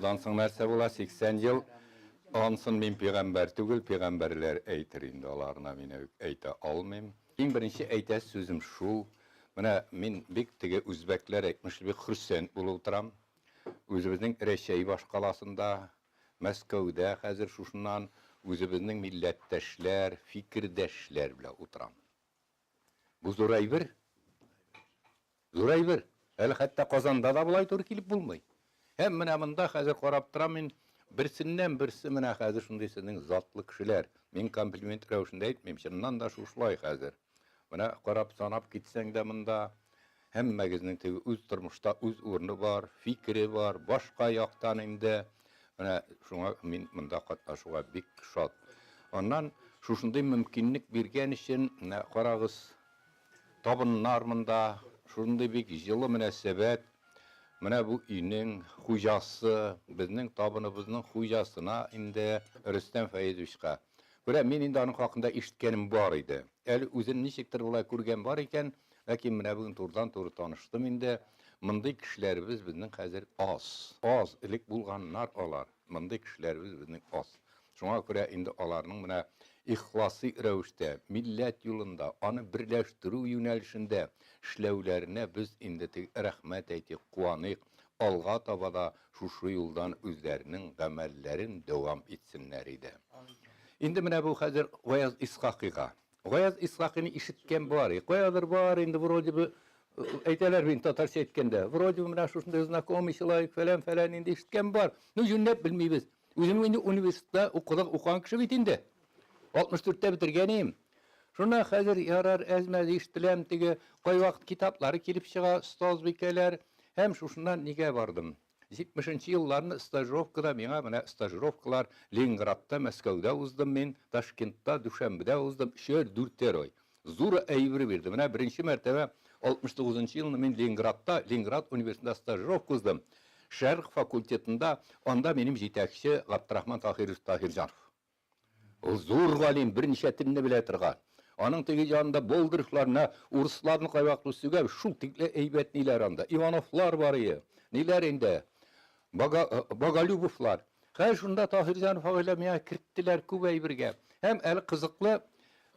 Ondan soң нәрсә була? 80 ел. Онсын мин пәйгамбәр түгел, пәйгамбәрләр әйтер инде, аларына мин әйтә алмыйм. Иң беренче әйтә сүзем шул. Менә мин бик теге үзбәкләр әйтмеш, бик хөрсән булып торам. Үзебезнең Рәшәй башкаласында, Мәскәүдә хәзер шушыннан үзебезнең милләттәшләр, фикердәшләр белән утырам. Бу зур әйбер. Зур әйбер. Әле хәтта Казанда да булай туры килеп булмый. Һәм менә монда хәзер карап торам мин, берсеннән берсе менә хәзер шундый сезнең затлы кешеләр. Мин комплимент рәвешендә әйтмим, чыннан да шулай хәзер. Менә карап санап китсәң дә монда һәммәгезнең теге үз тормышта үз урыны бар, фикере бар, башка яктан инде. Менә шуңа мин монда катнашуга бик шат. Аннан шушындый мөмкинлек биргән өчен карагыз, табыннар монда, шундый бик җылы мөнәсәбәт. Менә бу өйнең хуҗасы, безнең табыныбызның хуҗасына инде Рөстәм Фәйзовичка. Күрә, мин инде аның хакында ишеткәнем бар иде. Әле үзен ничектер булай күргән бар икән, ләкин менә бүген турыдан-туры таныштым инде. Мондый кешеләребез безнең хәзер аз. Аз элек булганнар алар. Мондый кешеләребез безнең аз. Шуңа күрә инде аларның менә ихласы рәвештә, милләт юлында, аны берләштерү юнәлешендә эшләүләренә без инде рәхмәт әйтик, куаныйк. Алга таба да шушы юлдан үзләренең гамәлләрен дәвам итсеннәр иде. Инде менә бу хәзер Гаяз Исхакыйга. Гаяз Исхакыйны ишеткән бар. Каядыр бар инде вроде бы әйтәләр мин татарча әйткәндә. Вроде бы менә шушындай знакомый человек фәлән инде ишеткән бар. Ну җүнләп белмибез. Үзем инде университетта укыган кеше бит инде. 64-тә бетергәнем. Шуна хәзер ярар әзмәз ишетеләм, теге кайвакыт китаплары килеп чыга, остаз бикәләр. Һәм шушыннан нигә бардым? 70-нче елларны стажировкада миңа менә стажировкалар Ленинградта, Мәскәүдә уздым мин, Ташкентта, Дүшәмбедә уздым, 3-4 ай. Зур әйбер бирде. Менә беренче мәртәбә 69-нчы елны мин Ленинградта, Ленинград университетында стажировка уздым. Шәрх факультетында, анда минем җитәкче Габдрахман Таһирҗанов. Ул зур галим, берничә телне белә торган. Аның теге янында болдырыкларына, урысларны кайвакыт сүгәп, шул тикле әйбәт ниләр анда. Ивановлар бар иде. Ниләр инде? Боголюбовлар. Хәзер шунда Таһирҗанов агайлар миңа керттеләр күп әйбергә. Һәм әле кызыклы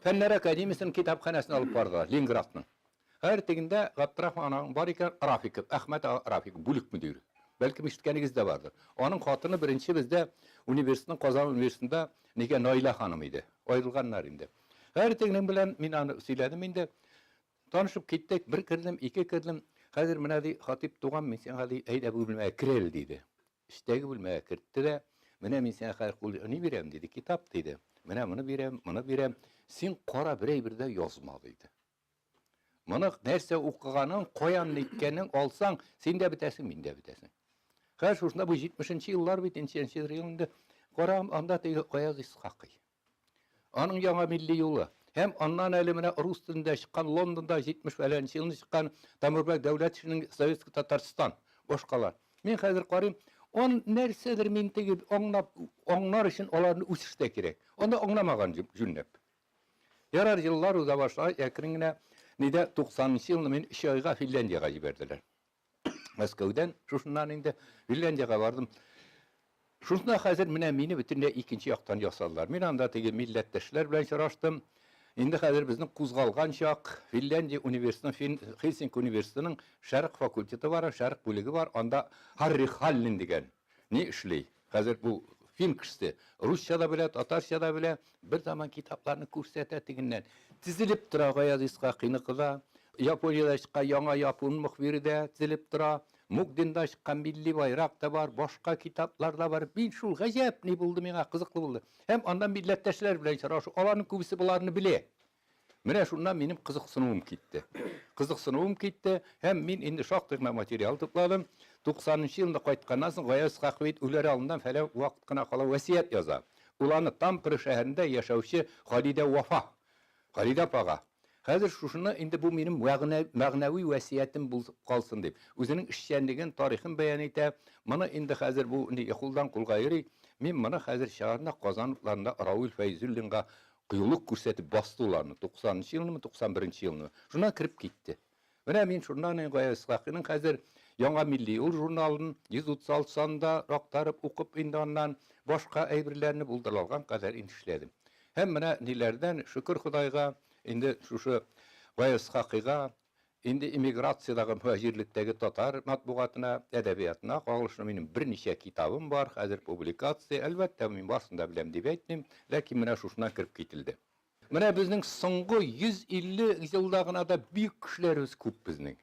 Фәннәр академиясенең китапханәсенә алып бардылар, Ленинградның. Һәр тегендә Габдрахман бар икән, Рафиков, Әхмәт Рафиков, бүлек мөдире. Бәлки ишеткәнегез дә бардыр. Аның хатыны беренче бездә университетның Казан университетында нигә Наилә ханым иде. Аерылганнар инде. Һәр тегенең белән мин аны сөйләдем инде. Танышып киттек, бер кирдем, ике кирдем. Хәзер менә ди Хатип туган, мин сиңа ди әйдә бу бүлмәгә кирел диде. Иштәге бүлмәгә кертте дә, менә мин сиңа хәзер кул ни бирәм диде, китап диде. Менә моны бирәм. Син кара берәйбердә язма диде. Моны нәрсә укыганың, каян ниткәнең алсаң, син дә бетәсең, мин дә бетәсең. Хәзер шушында бу 70-нче еллар бит, 70-нче елында карам анда теге Гаяз Исхакый. Аның яңа милли юлы. Һәм аннан әле менә рус телендә чыккан, Лондонда 70-фәләнче елны чыккан Тамырбек Дәүләтовичнең Советский Татарстан, башкалар. Мин хәзер карыйм, он нәрсәдер мин теге аңлар өчен аларны үсештә кирәк. Аны аңламаган җүнләп. Ярар еллар уза башлай, әкрен генә нидә 90-нчы елны мин 3 айга Финляндиягә җибәрделәр. Мәскәүдән шушыннан инде Финляндиягә бардым. Шунда хәзер менә мине бөтенләй икенче яктан ясадылар. Мин анда теге милләттәшләр белән чыраштым. Инде хәзер безнең кузгалган чак Финляндия университетының, Хельсинки университетының шәрq факультеты бар, шәрq бүлеге бар. Анда Харри Халлин дигән ни эшли. Хәзер бу фин кешесе русча да белә, татарча да белә. Бер заман китапларны күрсәтә тигеннән. Тизелеп тора Гаяз Исхакыйныкы да. Япониядә чыккан яңа япон мөхбире дә тизелеп тора. Мукдинда чыккан милли байрак та бар, башка китаплар да бар. Мин шул гаҗәп ни булды миңа, кызыклы булды. Һәм андан милләттәшләр белән чырашу, аларның күбесе буларны белә. Менә шуннан минем кызыксынуым китте. Һәм мин инде шактый материал тупладым. 90-нчы елда кайтканнан соң Гаяз Исхакый үләр алдыннан фәлән вакыт кына кала васият яза. Ул аны Тампры шәһәрендә яшәүче Халидә Вафа, Халидә апага. Хәзер шушыны инде бу минем мәгънәви васиятым булып калсын дип, үзенең эшчәнлеген, тарихын бәян итә. Моны инде хәзер бу кулдан кулга йөри. Мин моны хәзер шәһәрдә Казанларында Равил Фәйзуллинга кыюлык күрсәтеп бастыларны 90-нчы елны, 91-нче елны. Шуна кирип китте. Менә мин шуннан Гаяз Исхакыйның хәзер Яңа Milli Ул журналын 136 санында рактарып укып инде аннан башка әйберләрне булдырылган кадәр инешләдем. Һәм менә ниләрдән шөкер Худайга инде шушы Гаяз Хакыйга инде иммиграциядагы мөхаҗирлектәге татар матбугатына, әдәбиятына кагылышлы минем берничә китабым бар, хәзер публикация, әлбәттә мин барсын да беләм дип әйтмим, ләкин менә шушыннан кирип китилде. Менә безнең соңгы 150 елда гына да бик кешеләребез күп безнең.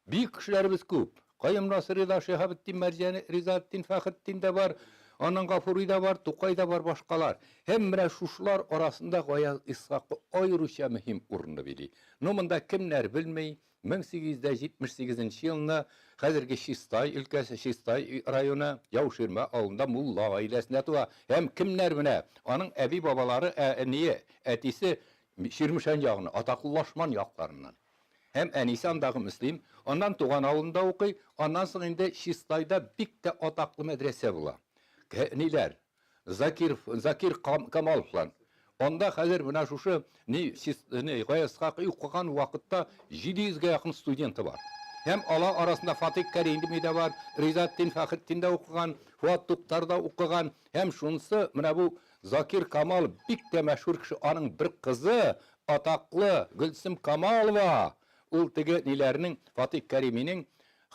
Бик кешеләребез күп. Кайым Насыри да, Шиһабетдин Мәрҗани, Ризаетдин Фәхретдин дә бар, аның Гафури да бар, Тукай да бар, башкалар. Һәм менә шушылар арасында Гаяз Исхак аеруча мөһим урынны били. Ну монда кемнәр белмәй, 1878 елны хәзерге Чистай өлкәсе, Чистай районы Яуширма авылында мулла гаиләсендә туа. Һәм кемнәр менә аның әби бабалары, әтисе Ширмешән ягына, Атаклы Лашман якларыннан. Һәм әнисе андагы мөслим, аннан туган авылында укый, аннан соң инде Чистайда бик тә атаклы мәдрәсә була. Ниләр? Закир Камаловлар. Анда хәзер менә шушы Гаяз Хакый укыган вакытта 700-гә якын студенты бар. Һәм алар арасында Фатих Кәрим дә бар, Ризаетдин Фәхретдин дә укыган, Фуат Туктар да укыган. Һәм шунысы менә бу Закир Камал бик тә мәшһүр кеше, аның бер кызы атаклы Гөлсем Камалова. Ул теге ниләрнең Фатих Кәриминең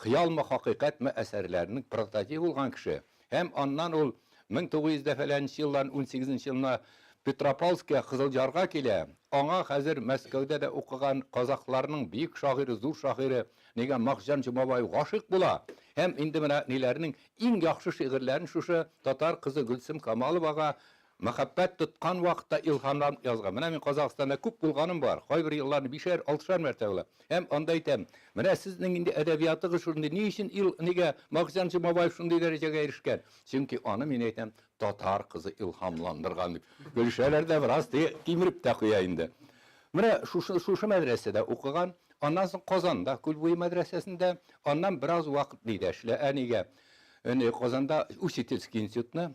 Хыялмы хакыйкатьме әсәрләренең прототипы булган кеше. Һәм аннан ул 1900 елдан 18 елына Петропавловскка Кызылҗарга килә. Аңа хәзер Мәскәүдә дә укыган казакларның бик шагыйре, зур шагыйре нигә Махҗан Җомабай гашык була. Һәм инде менә ниләрнең иң яхшы шигырьләрен шушы татар кызы Гөлсем Камаловага мәхәббәт тоткан вакытта илһамлан язган. Менә мин Казакстанда күп булганым бар. Кайбер елларны 5-6 мәртәбә. Һәм анда әйтәм, менә сезнең инде әдәбиятыгыз шундый, ни өчен нигә Махҗан Җомабай шундый дәрәҗәгә ирешкән? Чөнки аны мин әйтәм, татар кызы илһамландырган дип. Гөлшәләр дә бераз кимереп тә куя инде. Менә шушы мәдрәсәдә укыган, аннан соң Казанда, Күлбуй мәдрәсәсендә, аннан бераз вакыт диде эшлә. Әнигә Казанда Учительский институтны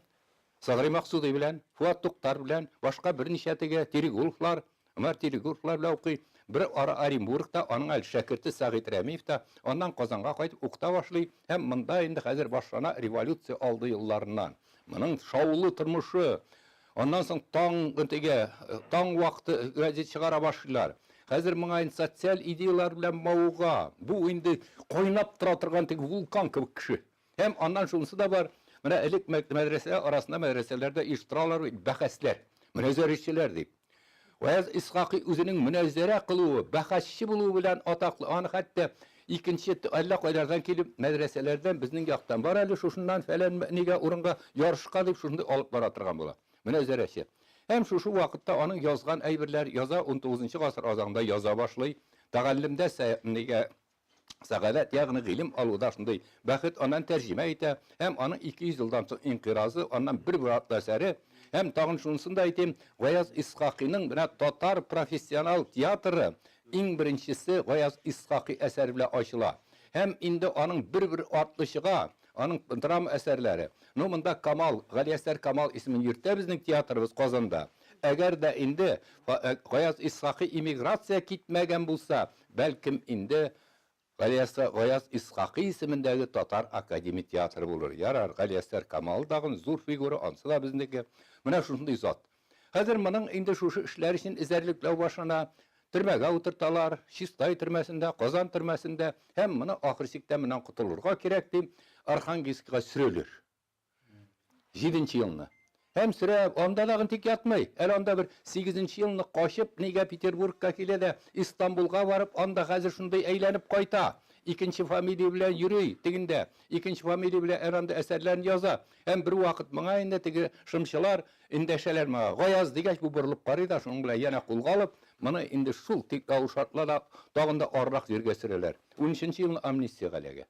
Сагри Максуди белән, Фуат Туктар белән, башка берничә теге Терегуловлар, Умар Терегуловлар белән укый. Бер ара Оренбургта аның әле шәкерте Сагит Рәмиев та аннан Казанга кайтып укыта башлый. Һәм монда инде хәзер башлана революция алды елларыннан. Моның шаулы тормышы. Аннан соң таң вакыты газет чыгара башлыйлар. Хәзер моңа социаль идеялар белән мавыга. Бу инде кайнап тора торган теге вулкан кебек кеше. Һәм аннан шунысы да бар. Менә элек мәдрәсә арасында мәдрәсәләрдә иштыралар бәхәсләр, мөнәзәрәчеләр дип. Гаяз Исхакый үзенең мөнәзәрә кылуы, бәхәсче булуы белән атаклы. Аны хәтта икенче әллә кайдардан килеп мәдрәсәләрдән безнең яктан бар әле шушыннан фәлән нигә урынга ярышка дип шундый алып бара торган була. Мөнәзәрәче. Һәм шушы вакытта аның язган әйберләр яза 19 гасыр азагында яза башлый. Тәгаллимдә нигә Сәгадәт, ягъни гыйлем алуда шундый бәхет аннан тәрҗемә итә. Һәм аның 200 елдан соң инқиразы, аннан бер әсәре. Һәм тагын шунысын да әйтим, Гаяз Исхакыйның менә татар профессионал театры иң беренчесе Гаяз Исхакый әсәре белән ачыла. Һәм инде аның бер артлы чыга, аның драма әсәрләре. Ну монда Галиәсәр Камал исемен йөртә безнең театрыбыз Казанда. Әгәр дә инде Гаяз Исхакый иммиграция китмәгән булса, бәлкем инде Гаяз Исхакый исемендәге татар академия театры булыр. Ярар, Галиәсәр Камал дагы зур фигура, ансы да безнеке. Менә шундый зат. Хәзер моның инде шушы эшләр өчен эзәрлекләү башына төрмәгә утырталар, Чистай төрмәсендә, Казан төрмәсендә, һәм моны ахырсыктан менән кутылырга кирәк дип Архангельскка сөрелер. 7нче елны. Һәм сөрәп, анда дагы тик ятмый. Әле анда бер 8нче елны качып, нигә Петербургка килә дә Истанбулга барып, анда хәзер шундый әйләнеп кайта. Икенче фамилия белән йөри, тегендә. Икенче фамилия белән анда әсәрләрен яза. Һәм бер вакыт моңа инде теге шымчылар индәшәләр моңа. Гаяз дигәч бу борылып карый да, шуның белән янә кулга алып, моны инде шул тик шартларда тагын да аррак җиргә сөрәләр. 13нче елны амнистия галәгә.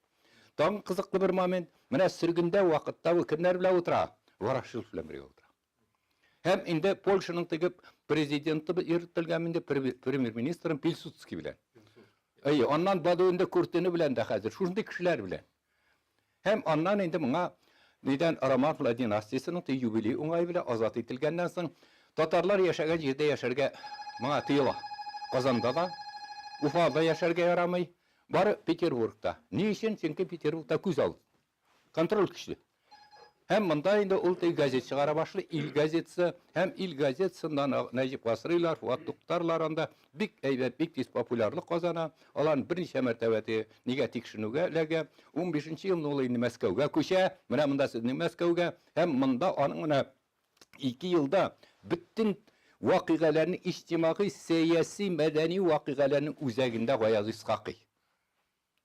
Таң кызыклы бер момент, менә сөргендә вакытта ул кемнәр белән утыра? Ворошилов белән бергә утыра. Һәм инде Польшаның теге президенты йөртелгән инде премьер-министры Пилсудский белән. Аннан Бадуинда Куртыны белән дә хәзер шундый кешеләр белән. Һәм аннан инде моңа нидән Араматла династиясының юбилей уңай белән азат ителгәннән соң татарлар яшәгән җирдә яшәргә моңа тыела. Казанда да, Уфада яшәргә ярамый. Бары Петербургта. Ни өчен? Чөнки Петербургта күз алды. Контроль көчле. Hem mında indi ulti gazet çıkara başlı il gazetsi hem il gazetsindan Necip Basrilar, Fuat Tuktarlar anda bik eybet bik tis popülerlik kazana. Alan bir neçe mertebeti nige tikşinuge lege 15. yılın olayını Moskovga köşe. Mına mında sizin Moskovga hem mında anına 2 yılda bütün vakıgalarını içtimai, siyasi, medeni vakıgalarının üzerinde koyaz iskaki.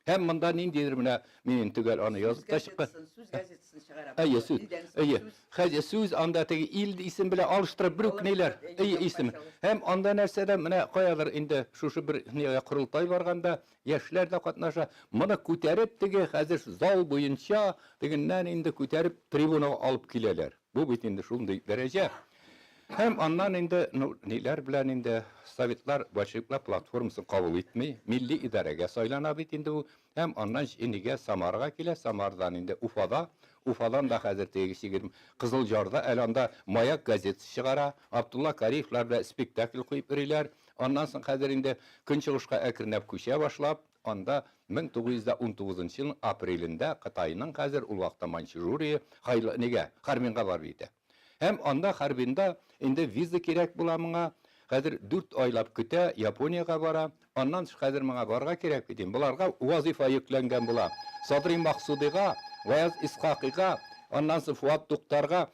Hem mında nindidir mine minin tügel anı yazıp da çıkı. Söz gazetesini çıkarabilir. Eye söz. Eye. Söz anda tegi il isim bile alıştırıp bir neler. Eye isim. Hem anda nersede mine koyalar indi şu bir neye kurultay varganda yaşlar da katnaşa. Mına küterip tegi hazır zal boyunca deginden indi küterip tribuna alıp kileler. Bu bitindi şunday derece. Hem andan indi neler bilen indi Sovetlar Bolşeviklar platformasını kabul etmeyi milli idarege saylanabit indi bu. Hem andan indige Samarga kile, Samardan indi Ufa'dan da hazır tegişi girdim. Kızılcar'da elanda Mayak gazetesi çıkara, Abdullah Kariflar'da spektakl koyup verirler. Ondan sonra hazır indi Kınçılışka ekrinep köşeye başlap, onda 1919 yılın aprelinde Qatay'ın hazır ulvaqta Manchuriya haylı nege Harminga var biydi. Hem anda harbinde indi viza kerek bulamına, hazır 4 aylap küte Yaponiyaga bara, ondan sonra hazır mına barga kerek edeyim. Bularga vazifa yüklengen bula. Sadri Maksudiga, Vayaz İskakiga, ondan sonra Fuat Tuktarga,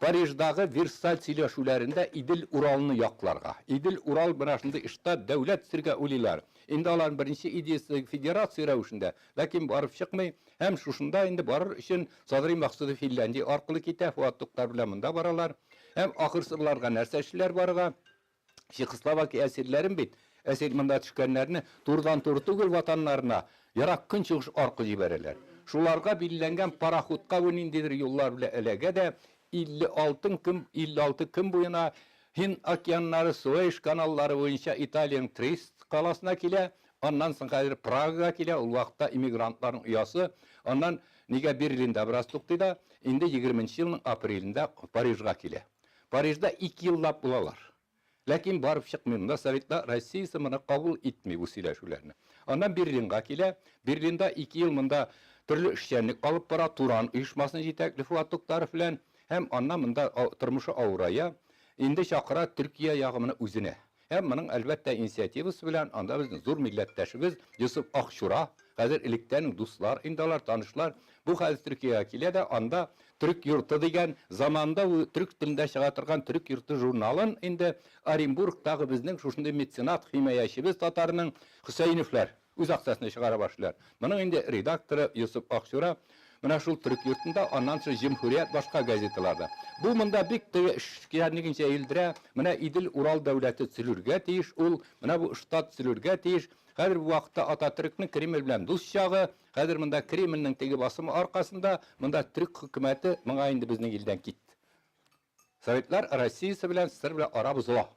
Parij'dagi Versal söyleşülerinde İdil Ural'ını yaklarga. İdil Ural bıraşında işte devlet sirge uliler. İndi alan birinci ideyası federasiya rəvişində. Lakin barıp çıkmay, hem şuşunda indi barır için Sadri Maksudi Finlandiya arqılı kite Fuat Tuktar bileminde baralar. Hem ahırsırlarga nərsəşilər barıga. Çekoslovakiya esirlerin bit. Esir mında çıkanlarını turdan turtugul vatanlarına yarak kın çıkış arqı jibererler. Şularga bilingen paraxutqa önindidir yollar bile elege de 56 gün boyuna Hind okyanları, Suez kanalları boyunca İtalyan Trieste kalasına kile, ondan sonra Praga kile, o vaxtda imigrantların üyası, ondan nige Berlin'de biraz tuktuyda, indi 20. yılın aprelinde Parij'a kile. Parij'de 2 yıllap bulalar. Lakin barıp çıkmayında Sovetler Rusya ismini kabul etmiyor bu sileşülerini. Ondan Berlin'e kile, Berlin'de 2 yılında türlü işçenlik alıp para Turan uyuşmasını yeteklifi attıkları filan, hem anlamında tırmışı avraya, indi şakıra Türkiye yağımını üzüne. Hem bunun elbette inisiyativisi bilen, anda bizim zor milletteşimiz Yusuf Akşura, hazır ilikten dostlar, indalar, tanışlar, bu hazır Türkiye'ye kile de anda Türk yurtu degen zamanda bu Türk dilinde çıkartırgan Türk yurtu jurnalın indi Orenburg'dagi bizning şuşunda metsenat himayaşimiz Tatarının Hüseyinifler öz aksasına çıkara başlar. Bunun indi redaktörü Yusuf Akşura, Mına şul Türk yurtunda, ondan sonra Cumhuriyet başka gazetelerde. Bu mında bik de işkiyanligince eğildire, mına İdil Ural devleti sülürge teyiş, mına bu ştat sülürge teyiş. Kadir bu vakitte Atatürk'ün Kreml bilen dost çağı, kadir mında Kreml'nin tegi basımı arkasında, mında Türk hükümeti mına indi bizning ilden gitti. Sovetler Rusya'sı bilen Sır bilen Arabı zula.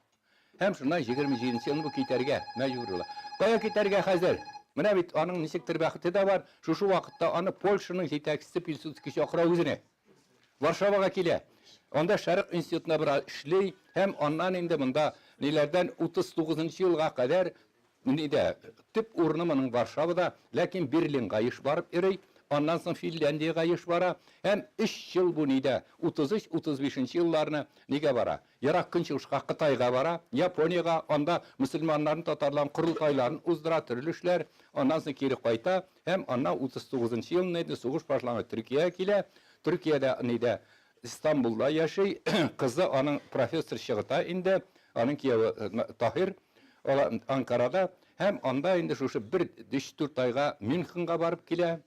Hem şundan 27. yılın bu kiterge mecburlar. Koya kiterge hazır. Mına bit onun nisiktir vakti de var. Şu vakitte onu Polşa'nın yetekçisi Pilsudski şokra özüne. Varşava'ya kile. Onda Şarık İnstitutuna bir işley. Hem ondan indi bunda nelerden 39. yılga kadar nide tüp urnumının Varşava'da. Lakin Berlin kayış barıp erey. Ondan sonra Finlandiya kayış bara. Hem 3 yıl bu nide 33-35. yıllarını nige bara. Yarak kınçılışka Qatayga bara. Yaponiyaga onda Müslümanların Tatarların kurultayların uzdıra türülüşler. Ondan sonra geri kayta. Hem ondan 39. yıl neydi? Soğuş başlanı Türkiye'ye kile. Türkiye'de neydi? İstanbul'da yaşay. Kızı onun profesör Şıgıta indi. Onun kiyevi Tahir. Ankara'da. Hem onda indi şu 1-4 ayga München'ga barıp kile.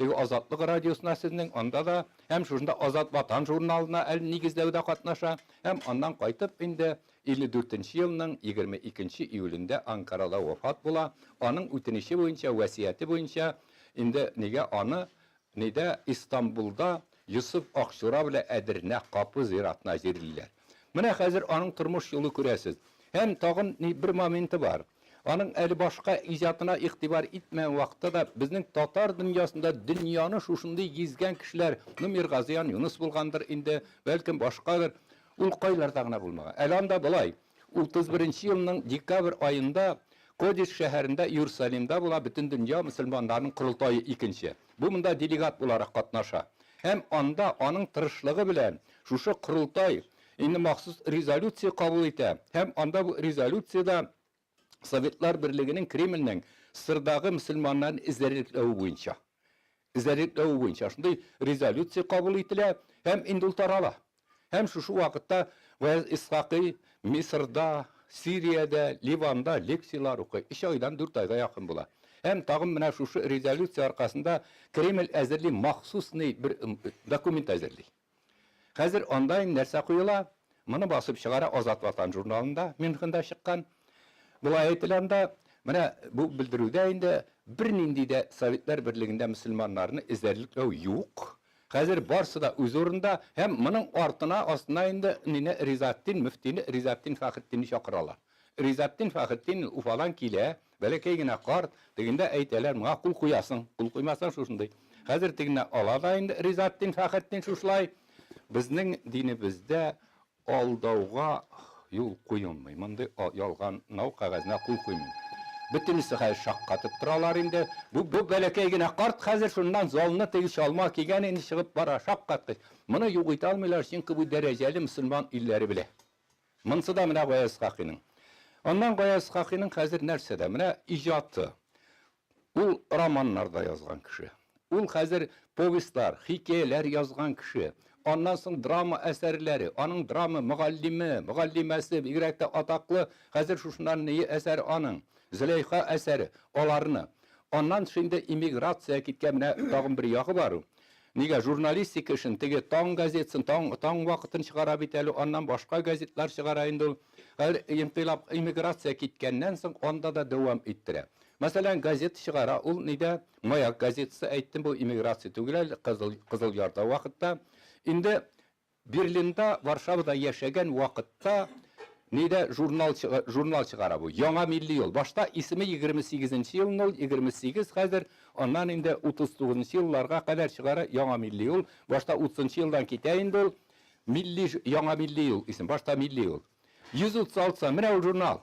Degi Azatlık Radyosu'na sizin onda da hem şurada Azat Vatan jurnalına el nigizlevde katnaşa hem ondan kaytıp indi 54. yılının 22. iyulünde Ankara'da vefat bula. Onun ütinişi boyunca, vesiyeti boyunca indi nige anı nide İstanbul'da Yusuf Akşura bile Edirne Kapı ziratına girirler. Mına hazır onun turmuş yolu kuresiz. Hem tağın bir momenti var. Onun eli başka icatına iktibar etmeyen vakitte da bizning Tatar dünyasında dünyanın şuşunday gezgen kişiler Mirgaziyan Yunus bulgandır indi, belki başkadır. Ul qaylardağına bulmağa. Elanda bulay. 31. yılının dekabr ayında Кодис шәһәрендә, Иерусалимда була бөтен дөнья мөселманнарының курултайы икенче. Бу монда делегат буларак катнаша. Һәм анда аның тырышлыгы белән шушы курултай инде махсус резолюция кабул итә. Һәм анда бу резолюциядә Советлар Берлегенең Кремльнең сырдагы мөселманнарны эзәрлекләү буенча. Эзәрлекләү буенча шундый резолюция кабул ителә һәм инде ул тарала. Һәм шушы вакытта Ваяз Исхакый Мисырда, Сириядә, Ливанда лекциялар укый. 3 айдан 4 айга якын була. Һәм тагын менә шушы резолюция аркасында Кремль әзерли махсус бер документ әзерли. Хәзер анда нәрсә куела? Моны басып чыгара Азат Ватан журналында, Мюнхендә чыккан. Булай әйтелгәндә, менә бу белдерүдә инде бернинди дә Советлар Берлегендә мөселманнарны эзәрлекләү юк. Хәзер барсы да үз урында, һәм моның артына астына инде Ризаттин мөфтине Ризаттин Фахретдинне чакыралар. Ризаттин Фахретдин Уфадан килә, бәләкәй генә карт, дигәндә әйтәләр, моңа кул куясың, кул куймасаң шушындый. Хәзер тигенә ала да инде Ризаттин Фахретдин шушлай. Безнең динебездә алдауга юл куелмый. Мондай ялган нау кагазына кул куймый. Бөтенесе хәзер шаккатып торалар инде. Бу бәләкәй генә карт хәзер шуннан залны теге чалма кигән инде чыгып бара шаккатты. Моны юк итә алмыйлар, чөнки бу дәрәҗәле мөселман илләре белә. Монсы да менә Ваяз Исхакыйның. Аннан Ваяз Исхакыйның хәзер нәрсәдә? Менә иҗаты. Ул романнарда язган кеше. Ул хәзер повестлар, хикәяләр язган кеше. Аннан соң драма әсәрләре, аның драма мөгаллимәсе, бигрәк тә атаклы хәзер шушыннан ни әсәр аның. Зөләйха әсәре, аларны. Аннан шунда иммиграция киткән менә тагын бер ягы бар. Нигә журналистика өчен теге таң газетасын, таң вакытын чыгара бит әле, аннан башка газетлар чыгара инде ул. Инкыйлаб иммиграция киткәннән соң анда да дәвам иттерә. Мәсәлән, газета чыгара, ул нидә Маяк газетасы әйттем, бу иммиграция түгел, Кызыл Ярда вакытта. Инде Берлинда, Варшавада яшәгән вакытта нидә журнал чыгара бу. Яңа милли ел. Башта исеме 28нче ел 028 хәзер, аннан инде 39нчы елларга кадәр чыгара яңа милли ел. Башта 30нчы елдан китә инде ул яңа милли ел исем. Башта милли ел. 136 менә ул журнал.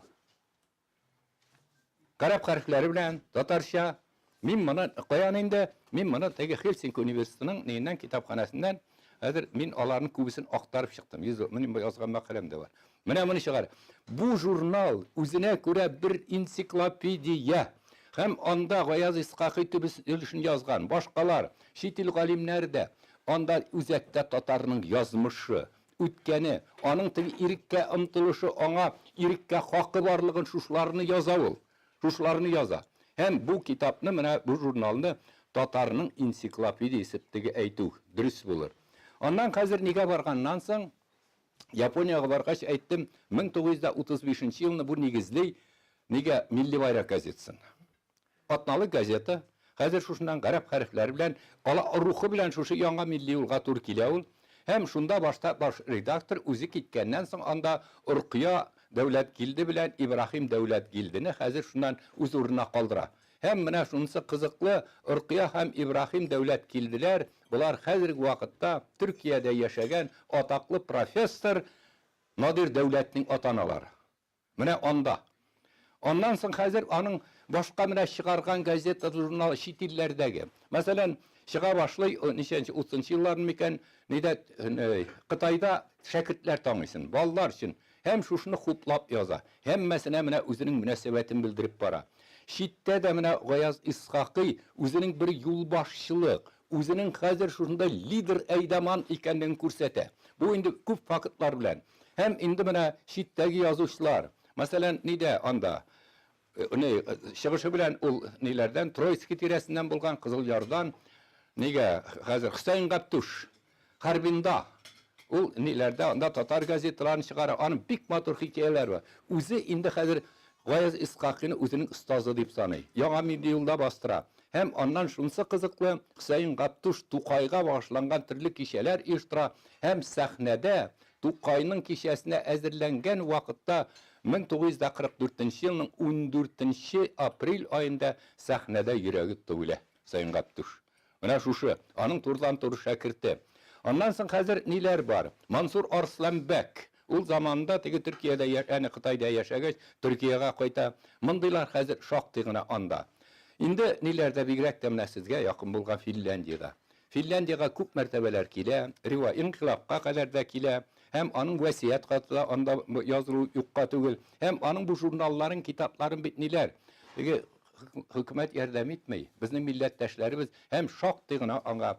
Карап хәрефләре белән татарча. Мин моны каян инде? Мин моны теге Хельсинки университетының нинән китапханасыннан хәзер мин аларның күбесен актарып чыктым. Минем язган мәкаләм дә бар. Менә моны чыгар. Бу журнал үзенә күрә бер энциклопедия. Һәм анда Ваяз Исхакый төбесен язган. Башкалар, чит ил галимнәре дә анда үзәктә татарның язмышы, үткәне, аның теге иреккә омтылышы, аңа иреккә хакы барлыгын шушларны яза ул. Шушларны яза. Һәм бу китапны, менә бу журналны татарның энциклопедиясе дип әйтү дөрес булыр. Аннан хәзер нигә барганнан соң Япониягә баргач әйттем, 1935 елны бу нигезли нигә Милли байрак газетасын. Атналы газета, хәзер шушыннан гарәп хәрефләре белән, ала рухы белән шушы яңа милли юлга тур килә ул. Һәм шунда башта баш редактор үзе киткәннән соң анда Уркия Дәүләтгилде белән Ибрахим Дәүләтгилдене хәзер шуннан үз урынына калдыра. Һәм менә шунысы кызыклы, Уркия һәм Ибрахим Дәүләтгилделәр, булар хәзерге вакытта Төркиядә яшәгән атаклы профессор Надир Дәүләтнең атаналары. Менә анда. Аннан соң хәзер аның башка менә чыгарган газета, журнал чит илләрдәге. Мәсәлән, чыга башлый, ничәнче 30нчы елларны микән, нидә Кытайда шәкертләр таңыйсын, балалар өчен. Һәм шушыны хуплап яза. Һәммәсенә менә үзенең мөнәсәбәтен белдереп бара. Читтә дә менә Ваяз Исхакый үзенең бер юлбашчылык, үзенең хәзер шушында лидер әйдаман икәнлеген күрсәтә. Бу инде күп фактлар белән. Һәм инде менә читтәге язучылар, мәсәлән, нидә анда чыгышы белән ул ниләрдән Троицки тирәсеннән булган Кызыл Ярдан, нигә хәзер Хөсәйн Габтуш Харбинда ул ниләрдә анда татар газеталарын чыгара, аның бик матур хикәяләре бар. Үзе инде хәзер Ваяз Исхакыйны үзенең остазы дип саный. Яңа милли юлда бастыра. Һәм аннан шунысы кызыклы, Хөсәйн Габтуш Тукайга багышланган төрле кичәләр оештыра. Һәм сәхнәдә Тукайның кичәсенә әзерләнгән вакытта 1944 елның 14 апрель айында сәхнәдә йөрәге түгелә Хөсәйн Габтуш. Менә шушы аның турыдан-туры шәкерте. Аннан соң хәзер ниләр бар? Мансур Арсланбәк. Ул заманда теге Төркиядә, яни Кытайда яшәгәч, Төркиягә кайта. Мондыйлар хәзер шактый гына анда. Инде ниләрдә бигрәк тә менә сезгә якын булган Финляндиядә. Финляндиягә күп мәртәбәләр килә, инкыйлабка кадәр дә килә. Һәм аның васият хаты анда язылу юкка түгел. Һәм аның бу журналларын, китапларын бит ниләр? Теге хөкүмәт ярдәм итмәй. Безнең милләттәшләребез һәм шактый гына аңа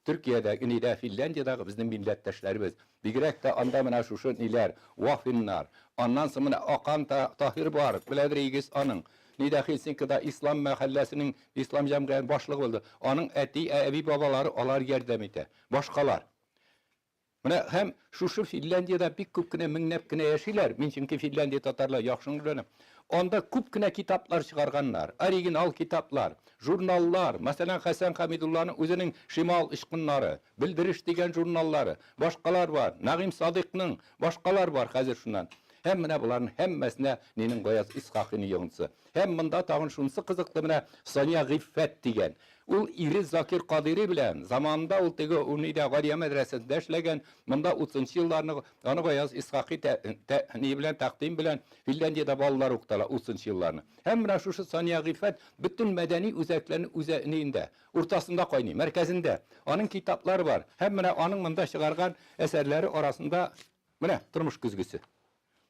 Төркиядә, Гынейдә, Финляндиядагы безнең милләттәшләребез. Бигрәк тә анда менә шушы ниләр, вафиннар. Аннан соң менә Акан Таһир бар, беләдрегез аның. Нидә Хельсинкида ислам мәхәлләсенең ислам җәмгыятен башлыгы булды. Аның әти, әби бабалары алар ярдәм итә. Башкалар. Менә һәм шушы Финляндиядә бик күп кенә меңнәп кенә яшиләр. Мин чөнки Финляндия татарлар яхшы беләм. Анда күп кенә китаплар чыгарганнар, оригинал китаплар, журналлар. Мәсәлән, Хәсән Хәмидулланың үзенең Шимал ишкыннары, Белдериш дигән журналлары, башкалар бар. Нагыйм Садыйкның башкалар бар хәзер шуннан. Һәм менә буларның һәммәсенә минем Гаяз Исхакыйның йогынсы. Һәм монда тагын шунысы кызыклы менә Сания Гыйффәт дигән. Ул ире Закир Кадири белән заманында ул теге Унидә Галия мәдрәсәсендә эшләгән. Монда 30 елларны аны Гаяз Исхакый ни белән тәкъдим белән Финляндиядә балалар укыталар 30 елларны. Һәм менә шушы Сания Гыйффәт бүтән мәдәни үзәкләрне үзәнендә, уртасында кайный, мәркәзендә. Аның китаплары бар. Һәм менә аның монда чыгарган әсәрләре арасында менә тормыш күзгесе.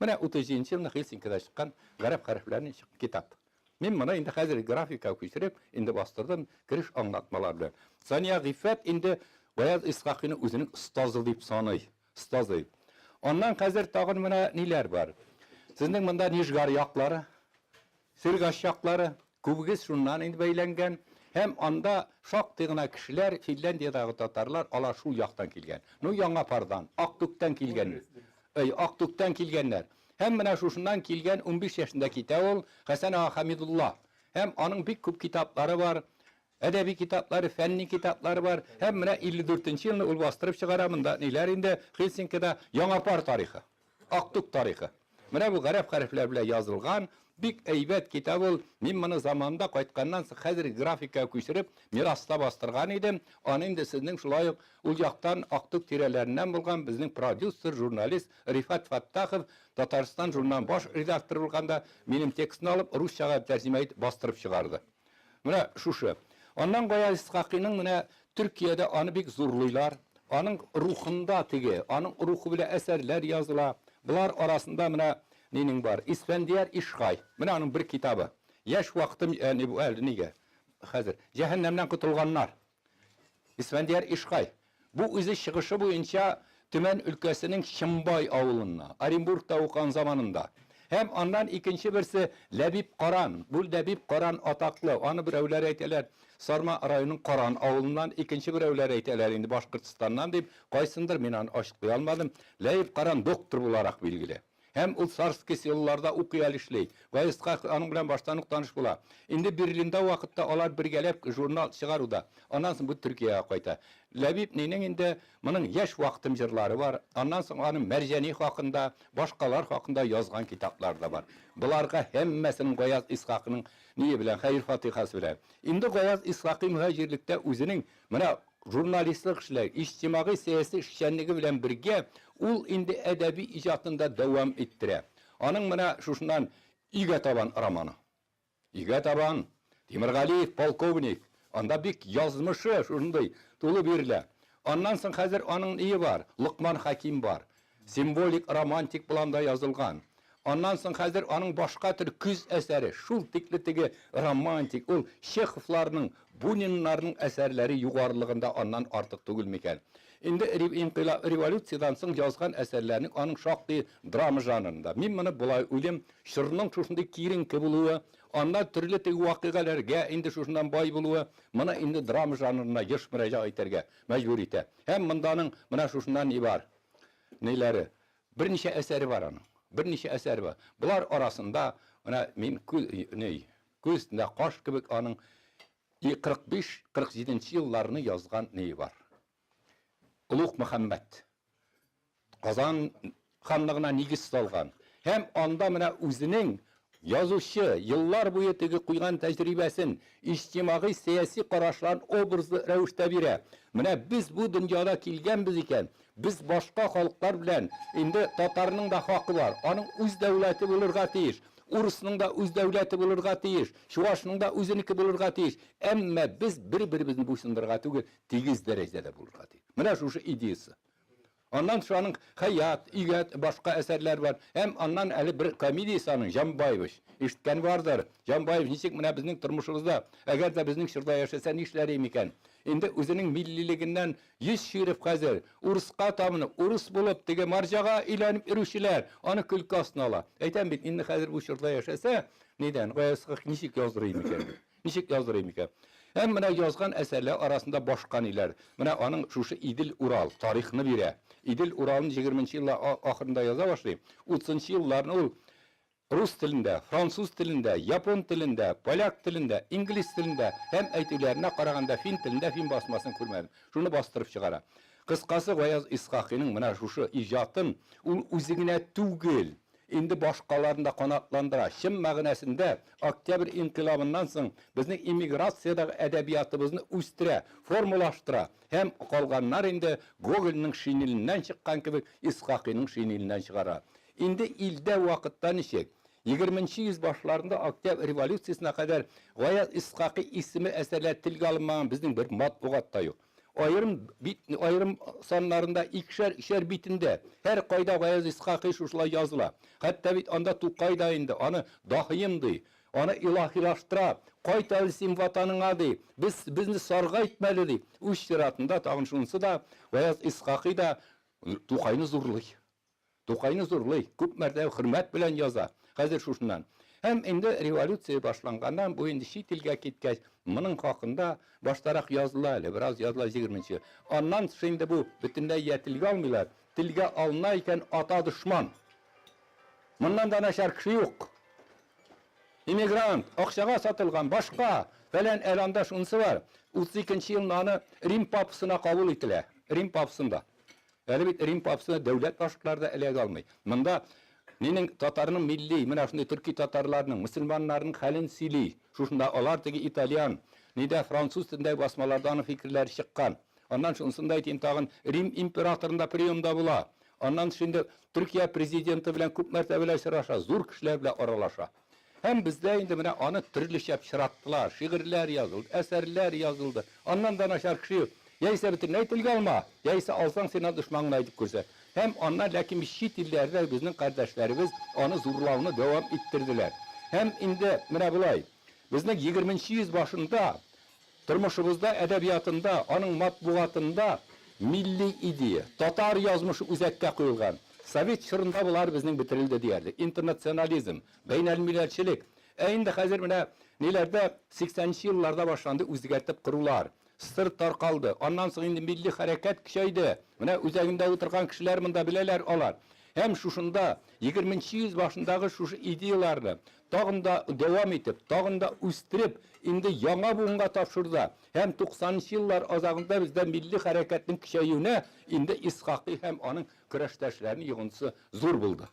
Менә 30 елны Хельсинкида чыккан гарәп хәрефләреннән китап. Мин моны инде хәзер графикага күчереп, инде бастырдым кириш аңлатмалар белән. Сания Гыйффәт инде Гаяз Исхакыйны үзенең остазы дип саный. Остазы. Аннан хәзер тагын менә ниләр бар. Сезнең монда Нижгар яклары, Сиргаш яклары, күбегез шуннан инде бәйләнгән. Һәм анда шактый гына кешеләр, Финляндиядагы татарлар, алар шул яктан килгән. Ну, Яңапардан, Актүктән килгән. Актүктән килгәннәр. Һәм менә шушыннан килгән 15 яшында китә ул Хәсән Хәмидулла. Һәм аның бик күп китаплары бар. Әдәби китаплары, фәнни китаплары бар. Һәм менә 54 елны ул бастырып чыгара монда. Ниләр инде Хельсинкида Яңапар тарихы, Актүк тарихы. Менә бу гарәп хәрефләр белән язылган бик әйбәт китап ул. Мин моны заманда кайтканнан соң хәзер графикага күчереп, мираста бастырган идем. Аны инде сезнең шулай ук ул яктан Актүк тирәләреннән булган безнең продюсер, журналист Рифат Фаттахов Татарстан журналының баш редакторы булганда минем текстны алып русчага тәрҗемә итеп бастырып чыгарды. Менә шушы. Аннан Гаяз Исхакыйның менә Төркиядә аны бик зурлыйлар. Аның рухында теге, аның рухы белән әсәрләр языла. Булар арасында менә нинең бар? Исфәндияр Ишхай. Менә аның бер китабы. Яшь вакытым, яни бу әле нигә? Хәзер җәһәннәмнән котылганнар. Исфәндияр Ишхай. Бу үзе чыгышы буенча Төмән өлкәсенең Шимбай авылына, Оренбургта укыган заманында. Һәм аннан икенче берсе Ләбиб Каран. Бу Ләбиб Каран атаклы. Аны берәүләр әйтәләр. Сарма районының Каран авылыннан, икенче берәүләр әйтәләр инде Башкортстаннан дип, кайсындыр мин аны ачыклый алмадым. Ләбиб Каран доктор буларак билгеле. Һәм ул Сарский селоларда укый эшләй. Гаяз Исхак аның белән баштан ук таныш була. Инде Берлиндә вакытта алар бергәләп журнал чыгаруда. Аннан соң бу Төркиягә кайта. Ләбиб нинең инде моның яшь вакытым җырлары бар. Аннан соң аның Мәрҗани хакында, башкалар хакында язган китаплар да бар. Буларга һәммәсенең Гаяз Исхакның ние белән хәйр фатихасы белән. Инде Гаяз Исхакый мөһаҗирлектә үзенең менә журналистлык эшләр, иҗтимагый сәяси эшчәнлеге белән бергә ул инде әдәби иҗатында дәвам иттерә. Аның менә шушыннан Игә табан романы. Игә табан, Тимергалиев полковник. Анда бик язмышы шундый тулы бирелә. Аннан соң хәзер аның ие бар, Лукман Хаким бар. Символик, романтик планда язылган. Аннан соң хәзер аның башка төр күз әсәре, шул тикле теге романтик, ул Чеховларның, Буниннарның әсәрләре югарлыгында аннан артык түгел микән. Инде инкыйлаб революциядан соң язган әсәрләрнең аның шактый драма жанрында. Мин моны булай уйлыйм, шырның шушындый киренке булуы, анда төрле теге вакыйгаларга инде шушыннан бай булуы, моны инде драма жанрына еш мөрәҗәгать итәргә мәҗбүр итә. Һәм монданың менә шушыннан ни бар? Ниләре? Берничә әсәре бар аның. Берничә әсәре бар. Булар арасында менә мин күздә каш кебек аның 45-47 елларны язган ни бар. Улуг Мөхәммәд. Казан ханлыгына нигез салган. Һәм анда менә үзенең Язучы еллар буе теге куйган тәҗрибәсен, иҗтимагый сәяси карашларын образлы рәвештә бирә. Менә без бу дөньяда килгәнбез икән, без башка халыклар белән, инде татарның да хакы бар, аның үз дәүләте булырга тиеш. Урысның да үз дәүләте булырга тиеш, Чувашның да үзенеке булырга тиеш. Әмма без бер-беребезне буйсындырырга түгел, тигез дәрәҗәдә булырга тиеш. Менә шушы идеясы. Аннан шуның хаят, игәт, башка әсәрләр бар. Һәм аннан әле бер комедиясының Җанбаевич. Ишеткән бардыр. Җанбаев ничек менә безнең тормышыбызда, әгәр дә безнең чорда яшәсә нишләр икән? Инде үзенең миллилегеннән йөз шириф хәзер урыска тамынып, урыс булып теге марҗага өйләнеп йөрүчеләр аны көлке астына ала. Әйтәм бит, инде хәзер бу чорда яшәсә, нидән? Гаязга ничек яздырыр икән? Ничек яздырыр икән? Һәм менә язган әсәрләр арасында башка ниләр. Менә аның шушы Идел Урал тарихны бирә. Идел Уралны 20-нчы еллар ахырында яза башлый. 30-нчы елларны ул рус телендә, француз телендә, япон телендә, поляк телендә, инглиз телендә һәм әйтүләренә караганда фин телендә фин басмасын күрмәдем. Шуны бастырып чыгара. Кыскасы Гаяз Исхакыйның менә шушы иҗатын ул үзе генә түгел, инде башкаларында канатландыра. Чын мәгънәсендә Октябрь инкилабыннан соң безнең иммиграциядагы әдәбиятыбызны үстерә, формалаштыра. Һәм калганнар инде Гогольның шинеленнән чыккан кебек Исхакыйның шинеленнән чыгара. Инде илдә вакытта ничек? 20-нчы йөз башларында Октябрь революциясына кадәр Гаяз Исхакый исеме әсәрләр телгә алынмаган безнең бер матбугат та юк. Айрым саннарында икешәр битендә һәр кайда Гаяз Исхакый шушылай языла. Хәтта бит анда Тукай да инде аны дахием ди, аны илаһилаштыра. Кайт әле син ватаныңа ди, безне сарга итмәле ди. Үз чиратында тагын шунысы да Гаяз Исхакый да Тукайны зурлый. Тукайны зурлый, күп мәртәбә хөрмәт белән яза. Хәзер шушыннан. Һәм инде революция башланганнан бу инде чит илгә киткәч, моның хакында баштарак языла, әле бераз языла 20-нчы. Аннан инде бу бөтенләй ятилгә алмыйлар. Телгә алына икән ата дошман. Моннан да начар кеше юк. Иммигрант, акчага сатылган, башка, фәлән әланда шунысы бар. 32-нчы елны аны Рим папасына кабул ителә. Рим папасында. Әле бит Рим папасына дәүләт башкаларда эләгә алмый. Монда Нинең татарның милли, менә шундый төрки татарларның, мусульманнарның хәлен сөйли. Шушында алар теге итальян, нидә француз телендә басмалардан фикерләр чыккан. Аннан шунсында әйтим тагын Рим императорында приемда була. Аннан шунда Төркия президенты белән күп мәртәбәләр очраша, зур кешеләр белән аралаша. Һәм бездә инде менә аны төрлечә чираттылар, шигырьләр язылды, әсәрләр язылды. Аннан да начар кеше яисә бөтенләй телгә алма, яисә алсаң син дошманыңны әйтеп күрсәт. Һәм аннан ләкин чит илләрдә безнең кардәшләребез аны зурлауны дәвам иттерделәр. Һәм инде менә булай. Безнең 20-нчы йөз башында тормышыбызда, әдәбиятында, аның матбугатында милли идея, татар язмышы үзәккә куелган. Совет чорында булар безнең бетерелде диярлек. Интернационализм, бәйнәлмилләтчелек. Инде хәзер менә ниләрдә 80-нчы елларда башланды үзгәртеп корулар. Сыр таркалды. Аннан соң инде милли хәрәкәт көчәйде. Менә үзәгендә утырган кешеләр монда беләләр алар. Һәм шушында 20-нчы йөз башындагы шушы идеяларны тагын да дәвам итеп, тагын да үстереп, инде яңа буынга тапшырды. Һәм 90-нчы еллар азагында бездә милли хәрәкәтнең көчәюенә инде Исхакый һәм аның көрәштәшләренең йогынтысы зур булды.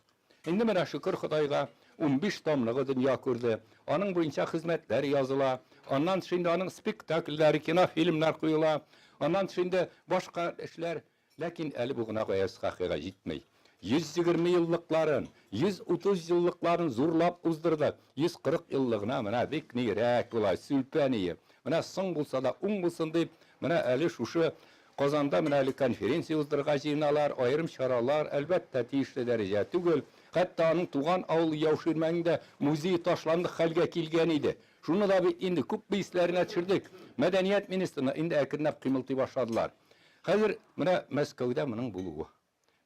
Инде менә шөкер Худайга 15 томлыгы дөнья күрде. Аның буенча хезмәтләр языла. Аннан шунда аның спектакльләре, кинофильмнар куела. Аннан шунда башка эшләр, ләкин әле бу гына Гаяз Исхакыйга җитмәй. 120 еллыкларын, 130 еллыкларын зурлап уздырды. 140 еллыгына менә бик нирәк була, сүлпәние. Менә соң булса да уң булсын дип, менә әле шушы Казанда менә әле конференция уздырырга җыеналар, аерым чаралар, әлбәттә тиешле дәрәҗә түгел. Хәтта аның туган авыл Яуширмәңдә музей ташланды хәлгә килгән иде. Шуны да бит инде күп бейсләренә төшердек. Мәдәният министрына инде әкренләп кыймылтый башладылар. Хәзер менә Мәскәүдә моның булуы.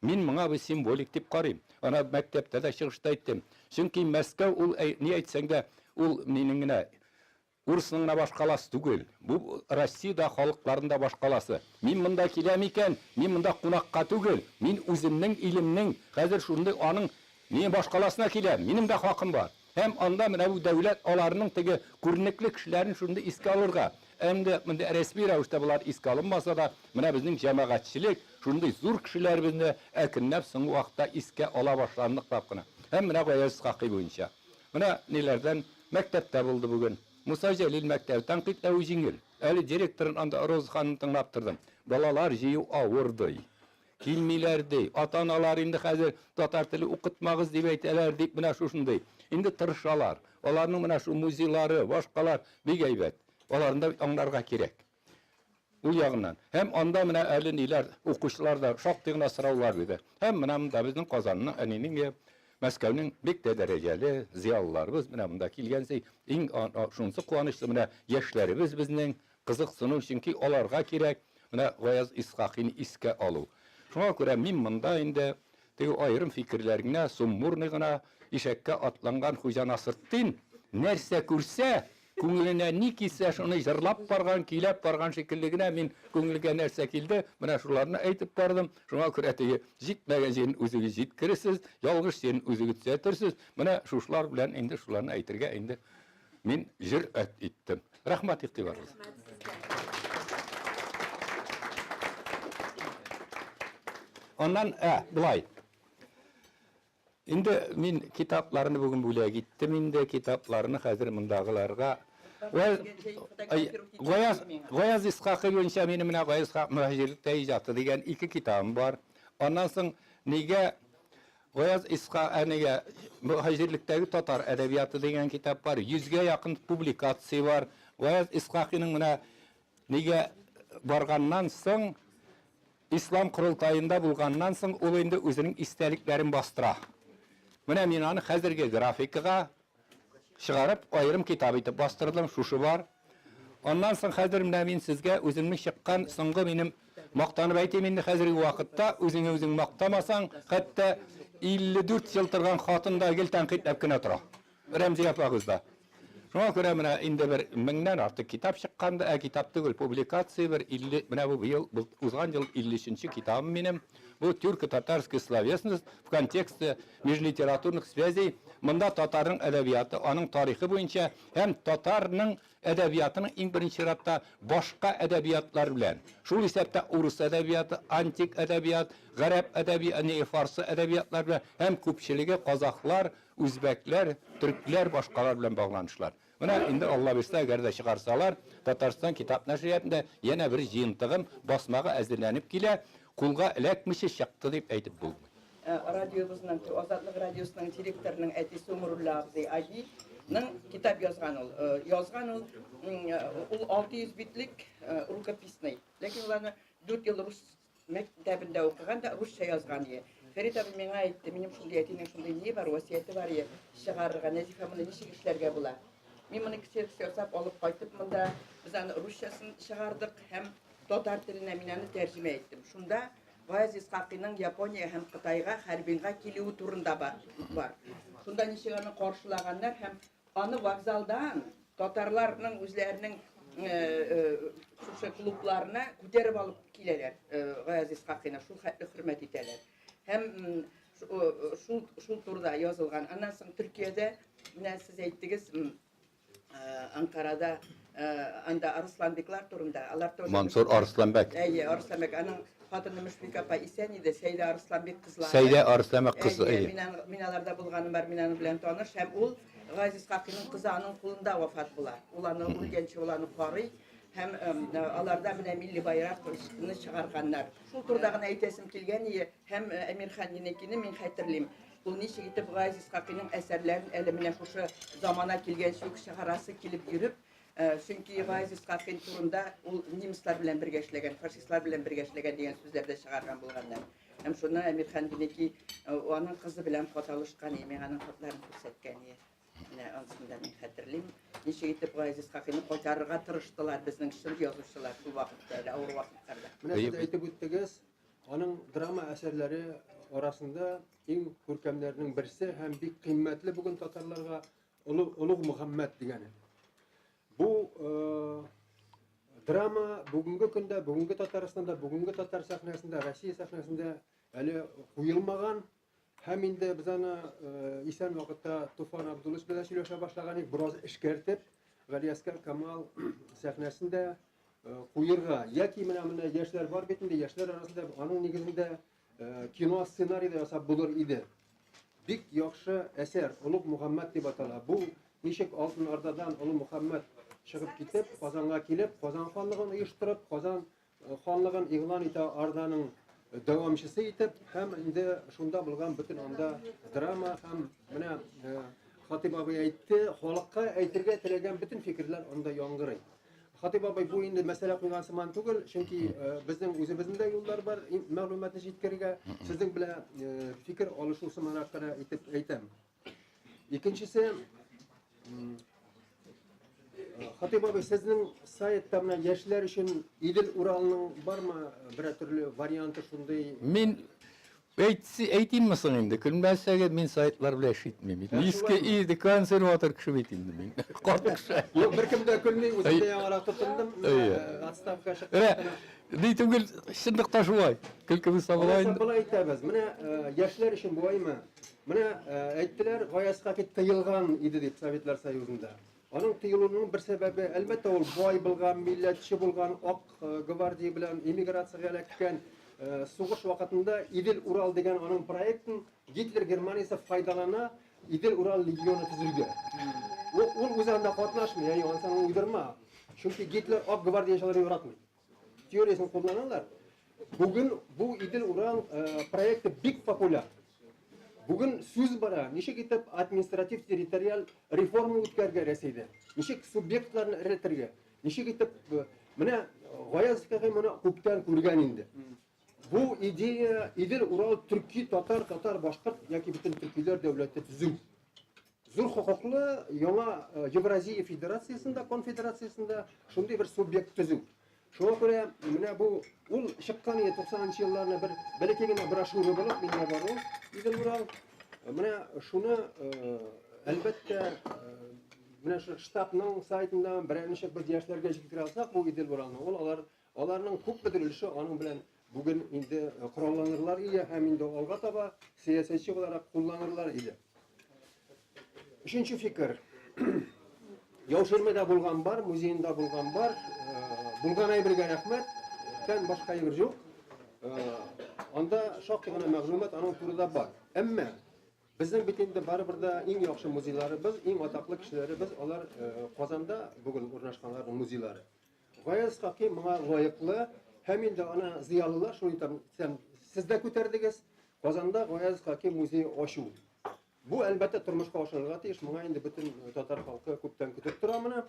Мин моңа бу символик дип карыйм. Ана мәктәптә дә чыгышта әйттем. Чөнки Мәскәү ул ни әйтсәң дә ул минең генә урысның башкаласы түгел. Бу Россиядә халыкларында башкаласы. Мин монда киләм икән, мин монда кунакка түгел. Мин үземнең илемнең хәзер шундый аның мин башкаласына киләм. Минем дә хакым бар. Һәм анда менә бу дәүләт аларның теге күренекле кешеләрен шунда искә алырга. Әмдә монда рәсми рәвештә булар искә алынмаса да, менә безнең җәмәгатьчелек шундый зур кешеләребезне әкренләп соң вакытта искә ала башландык тапкына. Һәм менә Гаяз Исхакый буенча. Менә ниләрдән мәктәптә булды бүген. Муса Җәлил мәктәптән китләү җиңел. Әле директорын анда Розханны тыңлап тордым. Балалар җыю авырды. Килмиләр ди. Ата-аналар инде хәзер татар теле укытмагыз дип әйтәләр дип менә шушындый. Инде тырышалар. Аларның менә шу музейлары, башкалар бик әйбәт. Аларны да аңларга кирәк. Ул ягыннан. Һәм анда менә әле ниләр укучылар да шактый гына сораулар биде. Һәм менә монда безнең Казанның, әнинең, Мәскәүнең бик тә дәрәҗәле зыялыларыбыз менә монда килгәнсей, иң шунысы куанычлы менә яшьләребез безнең кызыксыну, чөнки аларга кирәк менә Гаяз Исхакыйны искә алу. Шуңа күрә мин монда инде теге аерым фикерләргә суммурный гына ишәккә атланган Хуҗа Насретдин нәрсә күрсә, күңеленә ни килсә шуны җырлап барган, көйләп барган шикелле генә мин күңелгә нәрсә килде, менә шуларны әйтеп бардым. Шуңа күрә теге җитмәгән җирен үзегез җиткересез, ялгыш җирен үзегез төзәтерсез. Менә шушлар белән инде шуларны әйтергә инде мин җөрәт иттем. Рәхмәт игътибарыгыз. Ondan bulay. Indi min kitaplarını bugün bulaya gittim. Indi kitaplarını hazır mındağılarga. Gayaz İshak'ı yönşe benim Gayaz İshak mühacirlikte icattı degen iki kitabım var. Ondan sonra nege Gayaz İshak mühacirlikteki Tatar edebiyatı degen kitap var. 100'ge yakın publikasyon var. Gayaz İshak'ın nege bargandan soň İslam kurultayında bulgandan soň ol endi özünün isteliklerin bastıra. Менә мин аны хәзерге графикага чыгарып, аерым китап итеп бастырдым, шушы бар. Аннан соң хәзер менә мин сезгә үземнең чыккан соңгы минем мактанып әйтәм инде хәзерге вакытта үзеңне үзең мактамасаң, хәтта 54 ел торган хатын да гел тәнкыйтьләп кенә тора. Рәмзи апагыз да. Шуңа күрә менә инде бер 1000-нән артык китап чыкканды, китап түгел, публикация бер 50, менә бу ел узган ел 50-нче китабым минем. Bu türk-tatarский словесность в контексте межлитературных связей. Монда татарның әдәбияты, аның тарихы буенча һәм татарның әдәбиятының иң беренче чиратта башка әдәбиятлар белән. Шул исәптә урыс әдәбияты, антик әдәбият, гарәп әдәбияты, фарсы әдәбиятлар белән һәм күпчелеге казаклар, үзбәкләр, төркләр, башкалар белән багланышлар. Менә инде Алла бирсә, әгәр дә чыгарсалар, Татарстан китап нәшриятында яңа бер җыентыгым басмага әзерләнеп килә. Кулга эләкмичә чыкты дип әйтеп булмый. Радиобызның, Азатлык радиосының директорының әтисе Умрулла абзый Агиның китап язган ул. Ул 600 битлек рукописный. Ләкин ул 4 ел рус мәктәбендә укыган да русча язган иде. Фәрит абый миңа әйтте, минем шундый әтинең шундый ни бар, васыяте бар иде, чыгарырга, Нәзифә моны ничек эшләргә була. Мин моны кисеркә ясап алып кайтып монда без аны русчасын чыгардык һәм татар теленә мин аны тәрҗемә иттем. Шунда Гаяз Исхакыйның Япония һәм Кытайга хәрбинга килүе турында бар. Шунда ничек аны каршылаганнар һәм аны вокзалдан татарларның үзләренең шушы клубларына күтәреп алып киләләр. Гаяз Исхакыйны шул хәтле хөрмәт итәләр. Һәм шул турда язылган. Аннан соң Төркиядә менә сез әйттегез, Анкарада анда Арсланбеклар турында. Алар тоже Мансур Арсланбек. Арсланбек. Аның хатыны Мөшфик апа исән иде, Сәйдә Арсланбек кызлары. Сәйдә Арсланбек кызы. Мин аларда булганым бар, мин аны белән таныш һәм ул Гаяз Исхакыйның кызы аның кулында вафат була. Ул аны үлгәнче ул аны карый һәм аларда менә милли байракны чыгарганнар. Шул турда гына әйтәсем килгән иде һәм Әмирхан Динекине мин хәтерлим. Ул ничек итеп Гаяз Исхакыйның әсәрләрен әле менә шушы замана килгәнче үк чыгарасы килеп йөреп, чөнки Гаяз Исхакый турында ул немецлар белән бергә эшләгән, фашистлар белән бергә эшләгән дигән сүзләрдә чыгарган булганнар. Һәм шуны Әмирхан Динеки аның кызы белән фотолашкан, мин аның фотларын күрсәткән иде. Менә ансында мин хәтерлим. Ничек итеп Гаяз Исхакыйны кайтарырга тырыштылар безнең шул язучылар шул вакытта, авыр вакытларда. Менә сез әйтеп үттегез, аның драма әсәрләре арасында иң күркәмләрнең берсе һәм бик кыйммәтле бүген татарларга Улуг Мөхәммәд дигәне. Бу драма бүгенге көндә, бүгенге Татарстанда, бүгенге татар сәхнәсендә, Россия сәхнәсендә әле куелмаган һәм инде без аны исән вакытта Туфан Абдуллович белән сөйләшә башлаган идек, бераз эшкәртеп, Галиәскәр Камал сәхнәсендә куерга, яки менә яшьләр бар бит инде, яшьләр арасында аның нигезендә кино сценарийда ясап булыр иде. bik yaxşı eser Ulug Muhammed deb atala. Bu nişik Altın Ordadan Ulug Muhammed çıkıp gidip Qozonga kelib, Qozon xonligini uyushtirib, Qozon xonligini e'lon eta Ordaning davomchisi etib, ham endi shunda bo'lgan butun onda drama ham mana Xatib abi aytdi, xalqqa aytirga tilagan bütün fikrlar onda yong'iraydi. Xatib abi bu endi masala qo'ygan siman tugul, chunki bizning o'zimizda yo'llar bor, ma'lumotni yetkazishga, sizning bilan fikr olishuv siman haqida aytaman. Ikkinchisi Xatib abi sizning saytda mana yoshlar uchun Idil Uralning bormi bir turli varianti shunday? Men aytayım mısın şimdi? Külmezsege min saytlar bile işitmeyim. Miske iyiydi konservatör kişi bitindi min. Korkuşa. Yo'q, bir kimda kulmay o'zimda yangroq tutindim. Atstavka chiqdi. Deytugul şındıkta şu ay. Külkümü sabılayın. Sabılay aytamiz. Mana yoshlar uchun bo'ymi? Mana aytdilar, g'oyasiga tayilgan edi deb Sovetlar Soyuzida. Onun tıyılığının bir sebebi elbette ol boy bulgan, milletçi bulgan, ok gvardiya bilan emigratsiyaga ketgan so'g'ish vaqtida Idil Ural degan onun proyektin Hitler Germaniyasi foydalana Idil Ural legioni tuzilgan. U o'zida qatnashmay, ya'ni inson uydirma. Chunki Hitler ok gvardiyachilarni yaratmaydi. Teoriyasini qo'llanadilar. Bugun bu Idil Ural proyekti big populyar. Bugün söz bara, nişek etip administratif territorial reforma o'tkazgan Rossiyada. Nişek subyektlarni iritirga, nişek etip mana G'oyazovga mana ko'pdan ko'rgan endi. Bu ideya Idil Ural Turkiy, Tatar, boshqa yoki butun Turkiylar davlatda tuzum. Zo'r huquqli yana Yevroziya Federatsiyasida, Konfederatsiyasida shunday bir subyekt tuzum. Şuna göre mana bu ul chiqqan 90-yillarni bir balakagina broshura bo'lib, menga bor u. Idil Ural mana shuni albatta mana shu shtabning saytidan birinchi bir yoshlarga yetkazib olsak, bu Idil Uralni ularning ko'p ulushi onun bilan bugun endi qurollanirlar edi, ham endi olg'a taba siyosatchi olarak kullanırlar edi. Üçüncü fikir. Yavşirmada bulgan var, muzeyinde bulgan var. Bulganay birga rahmet. Sen başka yer yok. Onda şoqqigina ma'lumot onun turida bor. Ammo bizning bitinde baribir da eng yaxshi muzeylarimiz, eng odoqli kishilarimiz ular Qozonda bugun o'rnashganlar muzeylari. G'oyat haqiqiy menga loyiqli, ham endi ana ziyolilar shuni aytaman, sizda ko'tardingiz. Qozonda G'oyat haqiqiy muzey oshuv. Bu albatta turmushga oshirilgan ish. Menga endi butun Tatar xalqi ko'pdan kutib turadi.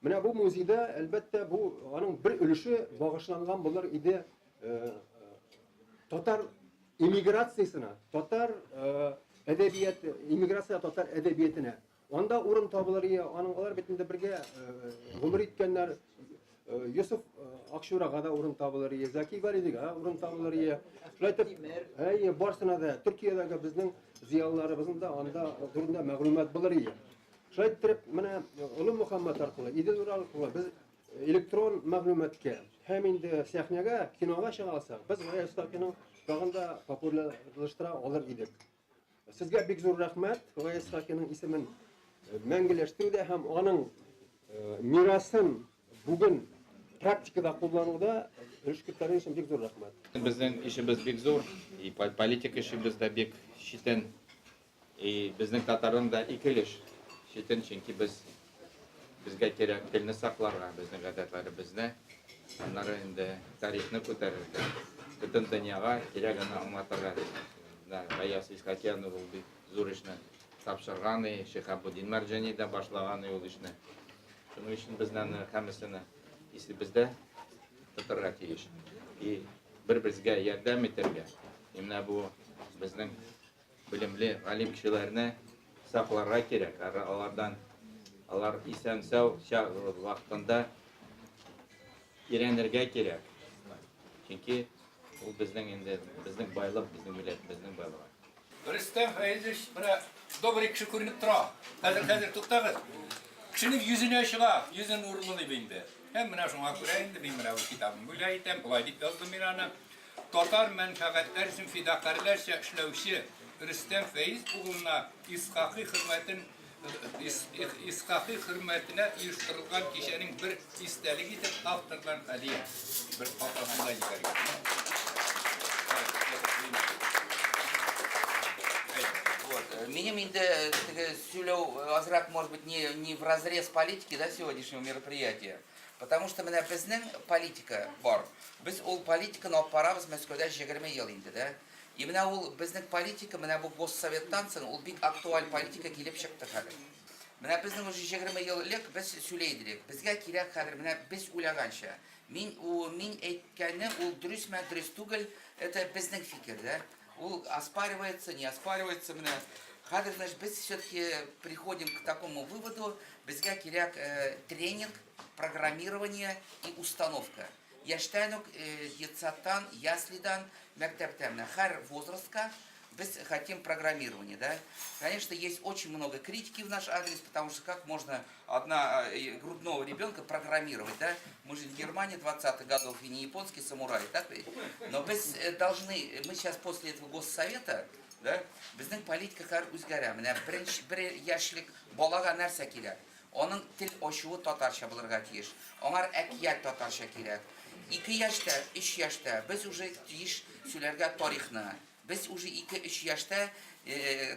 Mana bu muzeyda albatta bu onun bir ulushi bag'ishlangan bo'lar edi Tatar emigratsiyasına, Tatar edebiyat, emigratsiya Tatar edebiyatına. Onda o'rin tobilariga, onlar bitinde birga umr etganlar Yusuf Akshuraga da o'rin tobilariga, Zaki Baridiga o'rin tobilariga. Shunday Barselonada, Turkiyadagi bizning ziyolilarimizning da onda turida ma'lumot bo'lar edi. Şayet mana Ulug Muhammed orqali, Idil Ural orqali biz elektron ma'lumotga, ham endi sahnaga, kinoga chiqa olsak, biz G'oyasovning tog'inda populyarlashtira olar edik. Sizga bek zo'r rahmat. G'oyasovning ismini mangilashtiruvda ham onun merosin bugun praktikada qo'llanuvda ulushkirlaring uchun bek zo'r rahmat. Bizning ishimiz bek zo'r, politika ishimiz da bek shiten, bizning Tatarning da ikilish shiten, chunki bizga kerak tilni saqlarga, bizning odatlarimizni, onları endi tarixni ko'tarishga, butun dunyoga keragini anglatarga. G'ayas Ishaqiyanov ul zo'r ishni topshirgan, Shihabuddin Marjani da boshlagan ul ishni. Shuning uchun bizlarni hammasini bizda tutarga tegish. Bir-birimizga yordam etarga. Mana bu bizning bilimli alim kishilarni saqlarga kerak. Ular eson-sog' vaqtida öğrenirge kerak. Chunki u bizning endi bizning boylik, bizning millatimizning boyligi. Rüstem Feyziş bana добрый kişi ko'rinib turadi. Hozir to'xtag'iz. Kishining yuzini shiga, yuzini nurli bende. Hem mana shunga ko'ra endi men mana bu kitobni bo'laydim, bulay deb yozdim men ana. Tatar menfaatlar uchun fidokorlarcha ishlovchi Rüstem Feyz o'g'lina İshaqi hürmetine uyushtirilgan kişinin bir istaligi deb avtorlar hadiya bir qopaganda yuborgan. Минем инде сюлю азрак, может быть, не в разрез политики, да, сегодняшнего мероприятия. Потому что меня безнен политика бар. Без ол политика, но пора в Москве 20 ел инде, да. И меня ол безнен политика, меня был госсовет танцен, ол бик актуаль политика килеп шакта хадыр. Меня безнен уже 20 ел лек без сюлейдирек. Безгә кирәк хадыр, меня без уляганча. Мин әйткәнне ул дөресме, дөрес түгел, это безнен фикер, да. Ул оспаривается, не оспаривается, меня. Хадыр, значит, без все-таки приходим к такому выводу, безгә кирәк тренинг, программирование и установка. Яштайнук детсаттан, яслидан, мәктәптән, һәр возрастка біз хотим программирование, да. Конечно, есть очень много критики в наш адрес, потому что как можно грудного ребенка программировать, да. Мы же в Германии 20-х годов и не японский самурай, так? Но мы сейчас после этого госсовета, да, біздің политика һәр үзгәрә. Менә бер яшьлек балага нәрсә кирәк? Оның тел ачуы татарча булырга тиеш. Аңар әкият татарча кирәк. 2 яшьтә, 3 яшьтә без уже тиеш сөйләргә тарихны. Без уже 2-3 яшьтә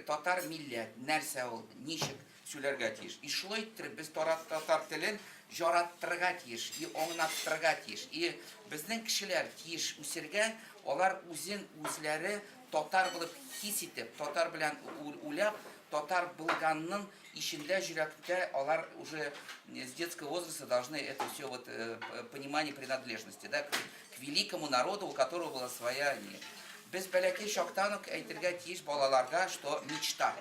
татар милләт, нәрсә ул, ничек сөйләргә тиеш. И шулай итеп без татар телен жараттырга тиеш, и аңлаттырга тиеш. И безнең кешеләр тиеш үсергә, алар үзләре татар булып хис итеп, татар белән уйлап, татар булганның ишендә, йөрәктә, алар уже с детского возраста должны это все вот понимание принадлежности, да, к великому народу, у которого была своя. Без бәләкәй чактан ук әйтергә тиеш балаларга, что мечта.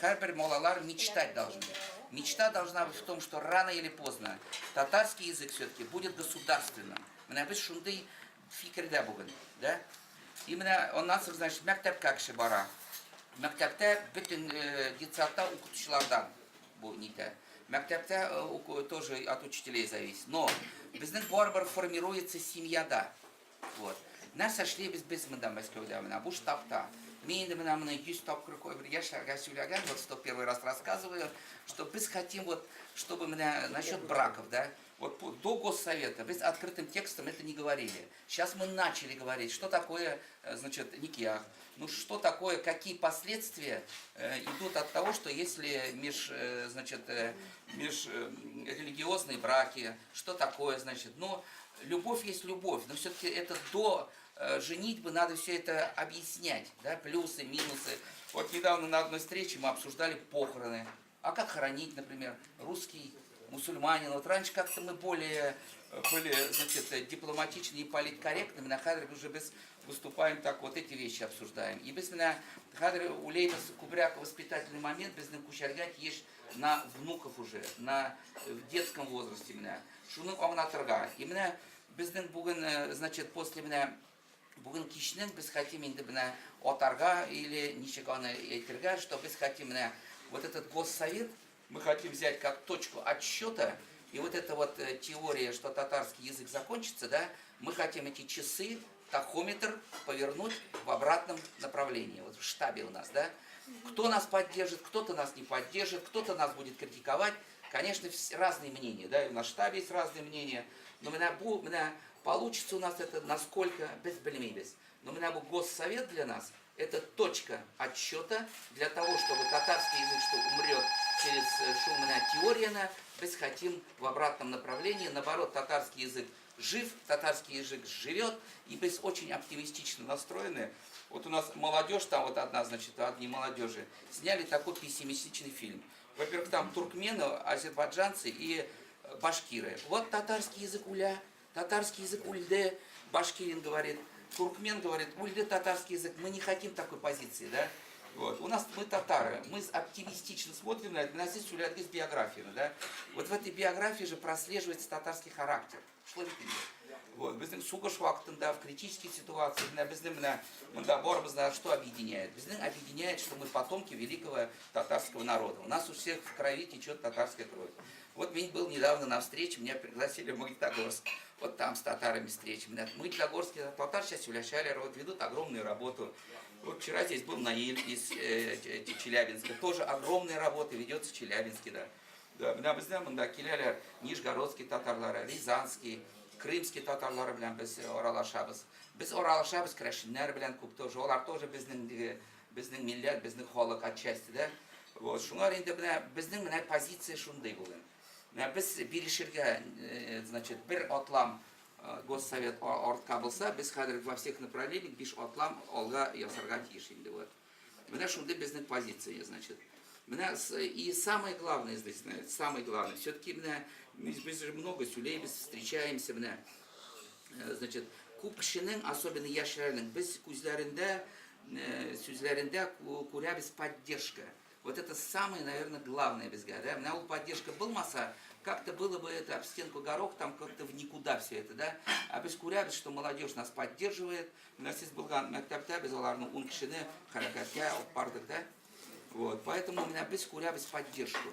Һәрбер балалар мечтать должны. Мечта должна быть в том, что рано или поздно татарский язык все-таки будет государственным. Менә без шундый фикердә бүген, да? И менә оннан соң, значит, мәктәпкә кеше бара. Мәктәптә бөтен детсадта укытучылардан бу нитә. Мәктәптә тоже от учителей зависит. Но безнең барбар формируется семьяда. Вот. Нәрсә эшли без монда Мәскәүдә менә бу штабта. Мин инде менә 100 тапкыр бер яшьләргә сөйләгән, вот 101 раз рассказываю, что без хотим вот, чтобы менә насчет браков, да. Вот до госсовета без открытым текстом это не говорили. Сейчас мы начали говорить, что такое, значит, никях. Ну что такое, какие последствия идут от того, что если межрелигиозные браки, что такое, значит, ну, любовь есть любовь, но все-таки это до женитьбы надо все это объяснять, да, плюсы, минусы. Вот недавно на одной встрече мы обсуждали похороны. А как хоронить, например, русский мусульманин? Вот раньше как-то мы более были, значит, дипломатичны и политкорректны, на хадре уже без выступаем так, вот эти вещи обсуждаем. И без меня хадре улейбас кубряк воспитательный момент, без меня кучергать есть на внуков уже, в детском возрасте меня. Шуның аңна торга. И меня без меня буган, значит, после меня буган кичнен без хотим инде меня отарга или ничего аны әйтергә, что без хотим меня вот этот госсовет мы хотим взять как точку отсчета. И вот эта вот теория, что татарский язык закончится, да, мы хотим эти часы, тахометр повернуть в обратном направлении. Вот в штабе у нас, да. Кто нас поддержит, кто-то нас не поддержит, кто-то нас будет критиковать. Конечно, разные мнения, да, и на штабе есть разные мнения. Но получится у нас это насколько без бельмибес. Но госсовет для нас это точка отсчета для того, чтобы татарский язык, что умрет через шумная теория, без хотим в обратном направлении. Наоборот, татарский язык жив, татарский язык живет, и без очень оптимистично настроены. Вот у нас молодежь, там вот одна, значит, одни молодежи, сняли такой пессимистичный фильм. Во-первых, там туркмены, азербайджанцы и башкиры. Вот татарский язык уля, татарский язык ульде, башкирин говорит, туркмен говорит, ульде татарский язык, мы не хотим такой позиции, да? Вот. У нас мы татары, мы оптимистично смотрим на это, у нас здесь есть биография, да? Вот в этой биографии же прослеживается татарский характер. Вот, біздің сугыш вақытында в критических ситуациях, біздің барымызда что объединяет? Біздің объединяет, что мы потомки великого татарского народа. У нас у всех в крови течет татарская кровь. Вот я был недавно на встрече, меня пригласили в Магнитогорск. Вот там с татарами встреча. Магнитогорские татар сейчас улящали, вот, ведут огромную работу. Вот вчера здесь был Наиль из Челябинска. Тоже огромная работа ведется в Челябинске, да. Да, біз мында келелер Нижегородский татарлары, Рязанский, Крымский татарлары белән без оралашабыз. Без оралашабыз, крәшеннәр белән күп тоже. Олар тоже безнең безнең милләт, безнең халык отчасти, да. Вот, шуңар инде безнең менә позиция шундый булган. Менә без бирешергә, значит, бер атлам Госсовет артка булса, без хәзер во всех направлениях 5 атлам алга ясарга тиеш инде вот. Менә шундый безнең позиция, значит. Менә и самое главное здесь, самое главное, все-таки мы же много сюлей без встречаемся, менә, значит, күп кешенең, особенно яшьләрнең, без күзләрендә, сүзләрендә күрәбез поддержка. Вот это самое, наверное, главное безгә, да? Менә ул поддержка булмаса, как-то было бы это об стенку горох, там как-то в никуда все это, да? А без күрәбез, что молодежь нас поддерживает. Менә сез булган мәктәптә без аларның 10 кешене хәрәкәткә алып бардык, да? Вот, поэтому менә без күрәбез поддержку.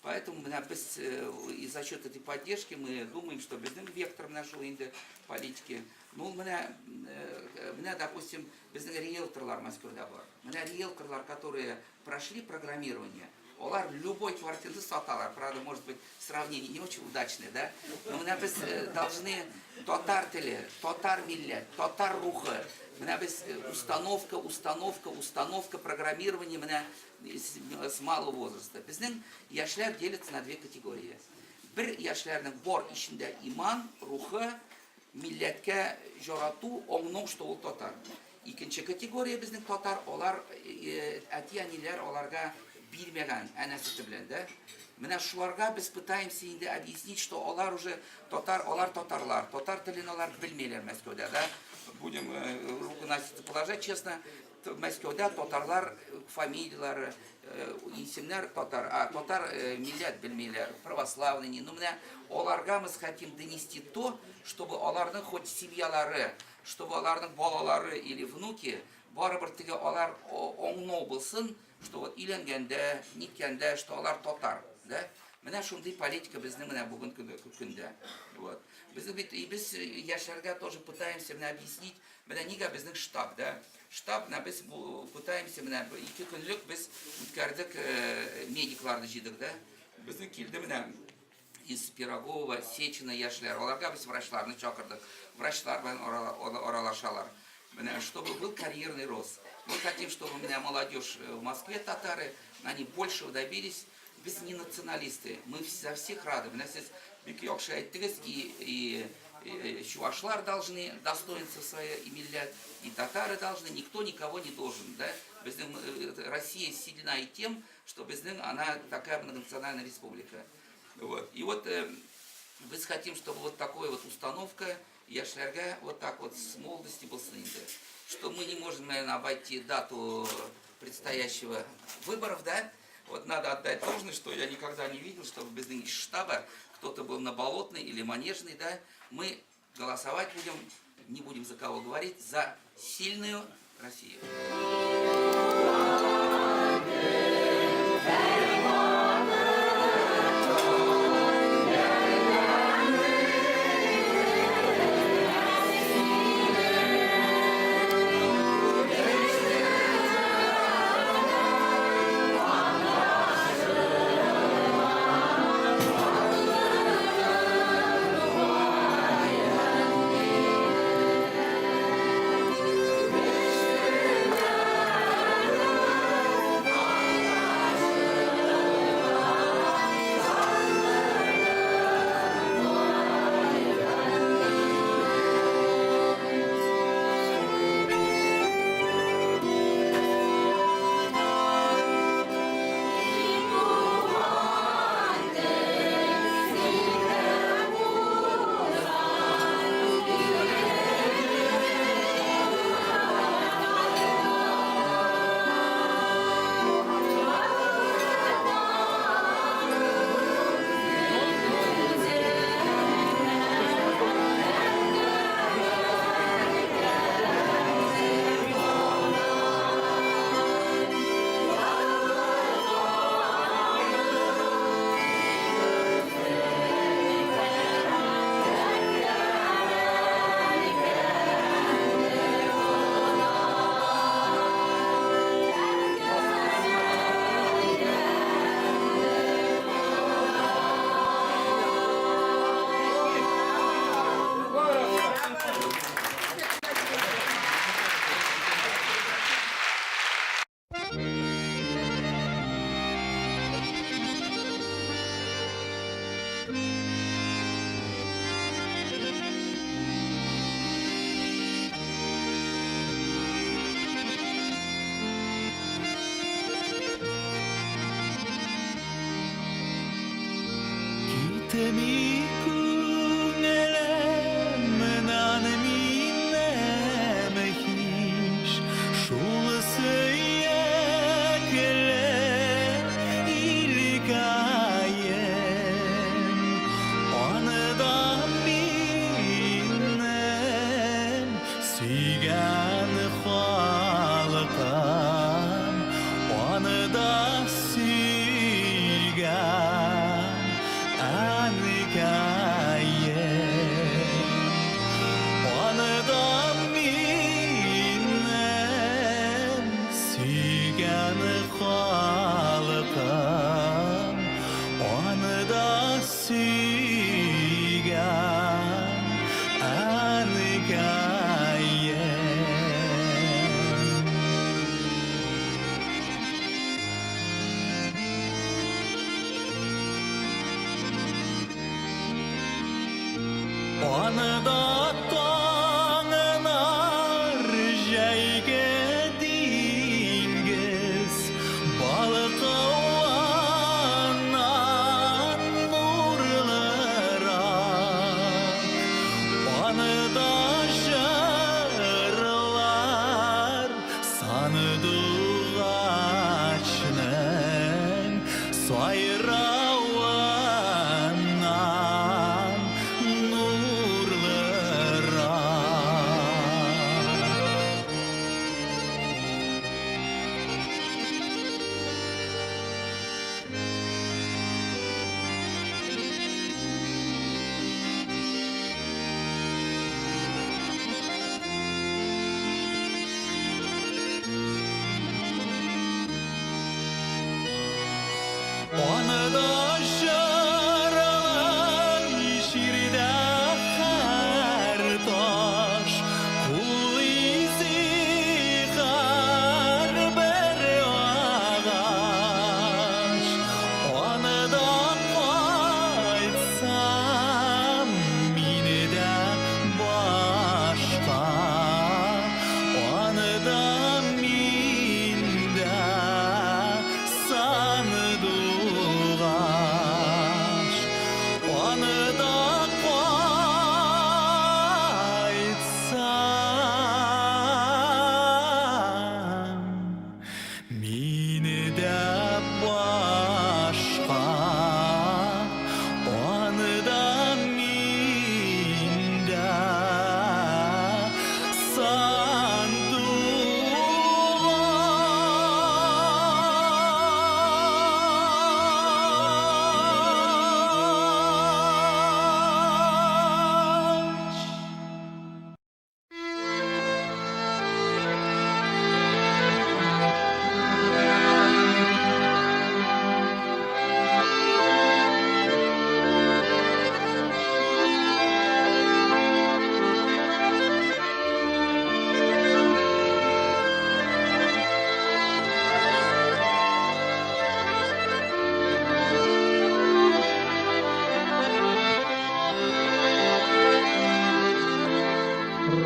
Поэтому и за счет этой поддержки мы думаем, что безнең вектор нашел инде политики. Ну, допустим, безнең риэлторлар Москвада бар. Менә риэлторлар, которые прошли программирование, олар любой квартиры саталар. Правда, может быть, сравнение не очень удачное, да? Но мы должны татар теле, татар милләт, татар рухы. Менә без установка программирования менә с малого возраста. Безнең яшьләр делятся на две категории. Бер яшьләрнең бар ичендә иман, рухы, милләткә жарату, аңлау, что ул татар. Икенче категория безнең татар, олар әти-әниләр аларга бирмәгән әнәсе белән, да? Менә шуларга без пытаемся инде объяснить, что алар уже алар татарлар, татар телен алар белмәйләр Мәскәүдә, да? Будем руку на сердце положить, честно, в Мәскәүдә татарлар фамилиялары, исемнәр татар, а татар милләт белмәйләр, православные. Ну, менә аларга мы хотим донести то, чтобы аларның хоть семьялары, чтобы аларның балалары или внуки, барыбер теге алар аңлау булсын, что вот иләнгәндә, ниткәндә, что алар татар, да? Менә шундый политика безнең менә бүген көндә. Вот. Без яшьләргә тоже пытаемся объяснить, менә нигә безнең штаб, да? Штаб без пытаемся менә 2 көнлек без үткәрдек медикларны җыйдык, да? Безнең килде менә из Пирогова, Сечина яшьләр, аларга без врачларны чакырдык. Врачлар белән аралашалар. Менә чтобы был карьерный рост. Мы хотим, чтобы менә молодежь в Москве татары, они большего добились. Без не националисты, мы за всех рады. У нас есть бик-яхшы әйттегез, и чувашлар должны достоинство свое иметь, и татары должны, никто никого не должен. Да? Россия сильна и тем, что она такая многонациональная республика. Вот. И вот мы хотим, чтобы вот такая вот установка яшьләргә вот так вот с молодости был снята. Что мы не можем, наверное, обойти дату предстоящего выборов, да? Вот надо отдать должное, что я никогда не видел, чтобы без штаба кто-то был на Болотной или Манежной, да? Мы голосовать будем, не будем за кого говорить, за сильную Россию.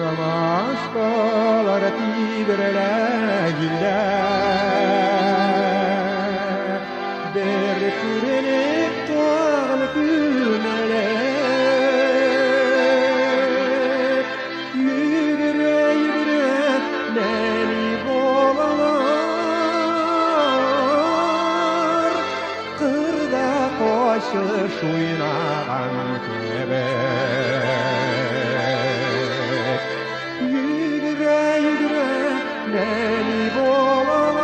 Ramaşkalar tibreleyinde bir kürelik doğal kümelek yürüre yürüre neli bolalar kırda koşuş oynagan kebek yürüre yürüre neli bolalar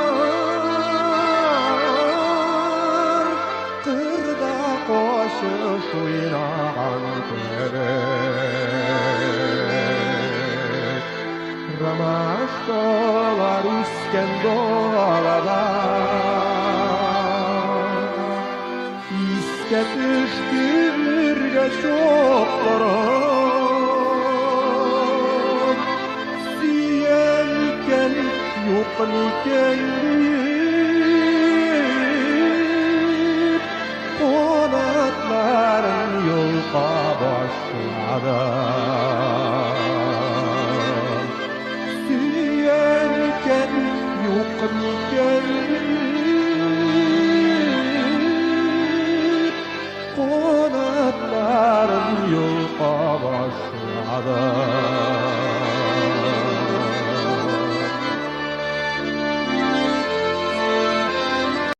kırda koşuş oynagan kebek Ramaşkalar üsken dolada İske düştürge çoklarım Siyelken yok niken deyip Konakların yolga başladı Siyelken yok niken deyip Konakların бара.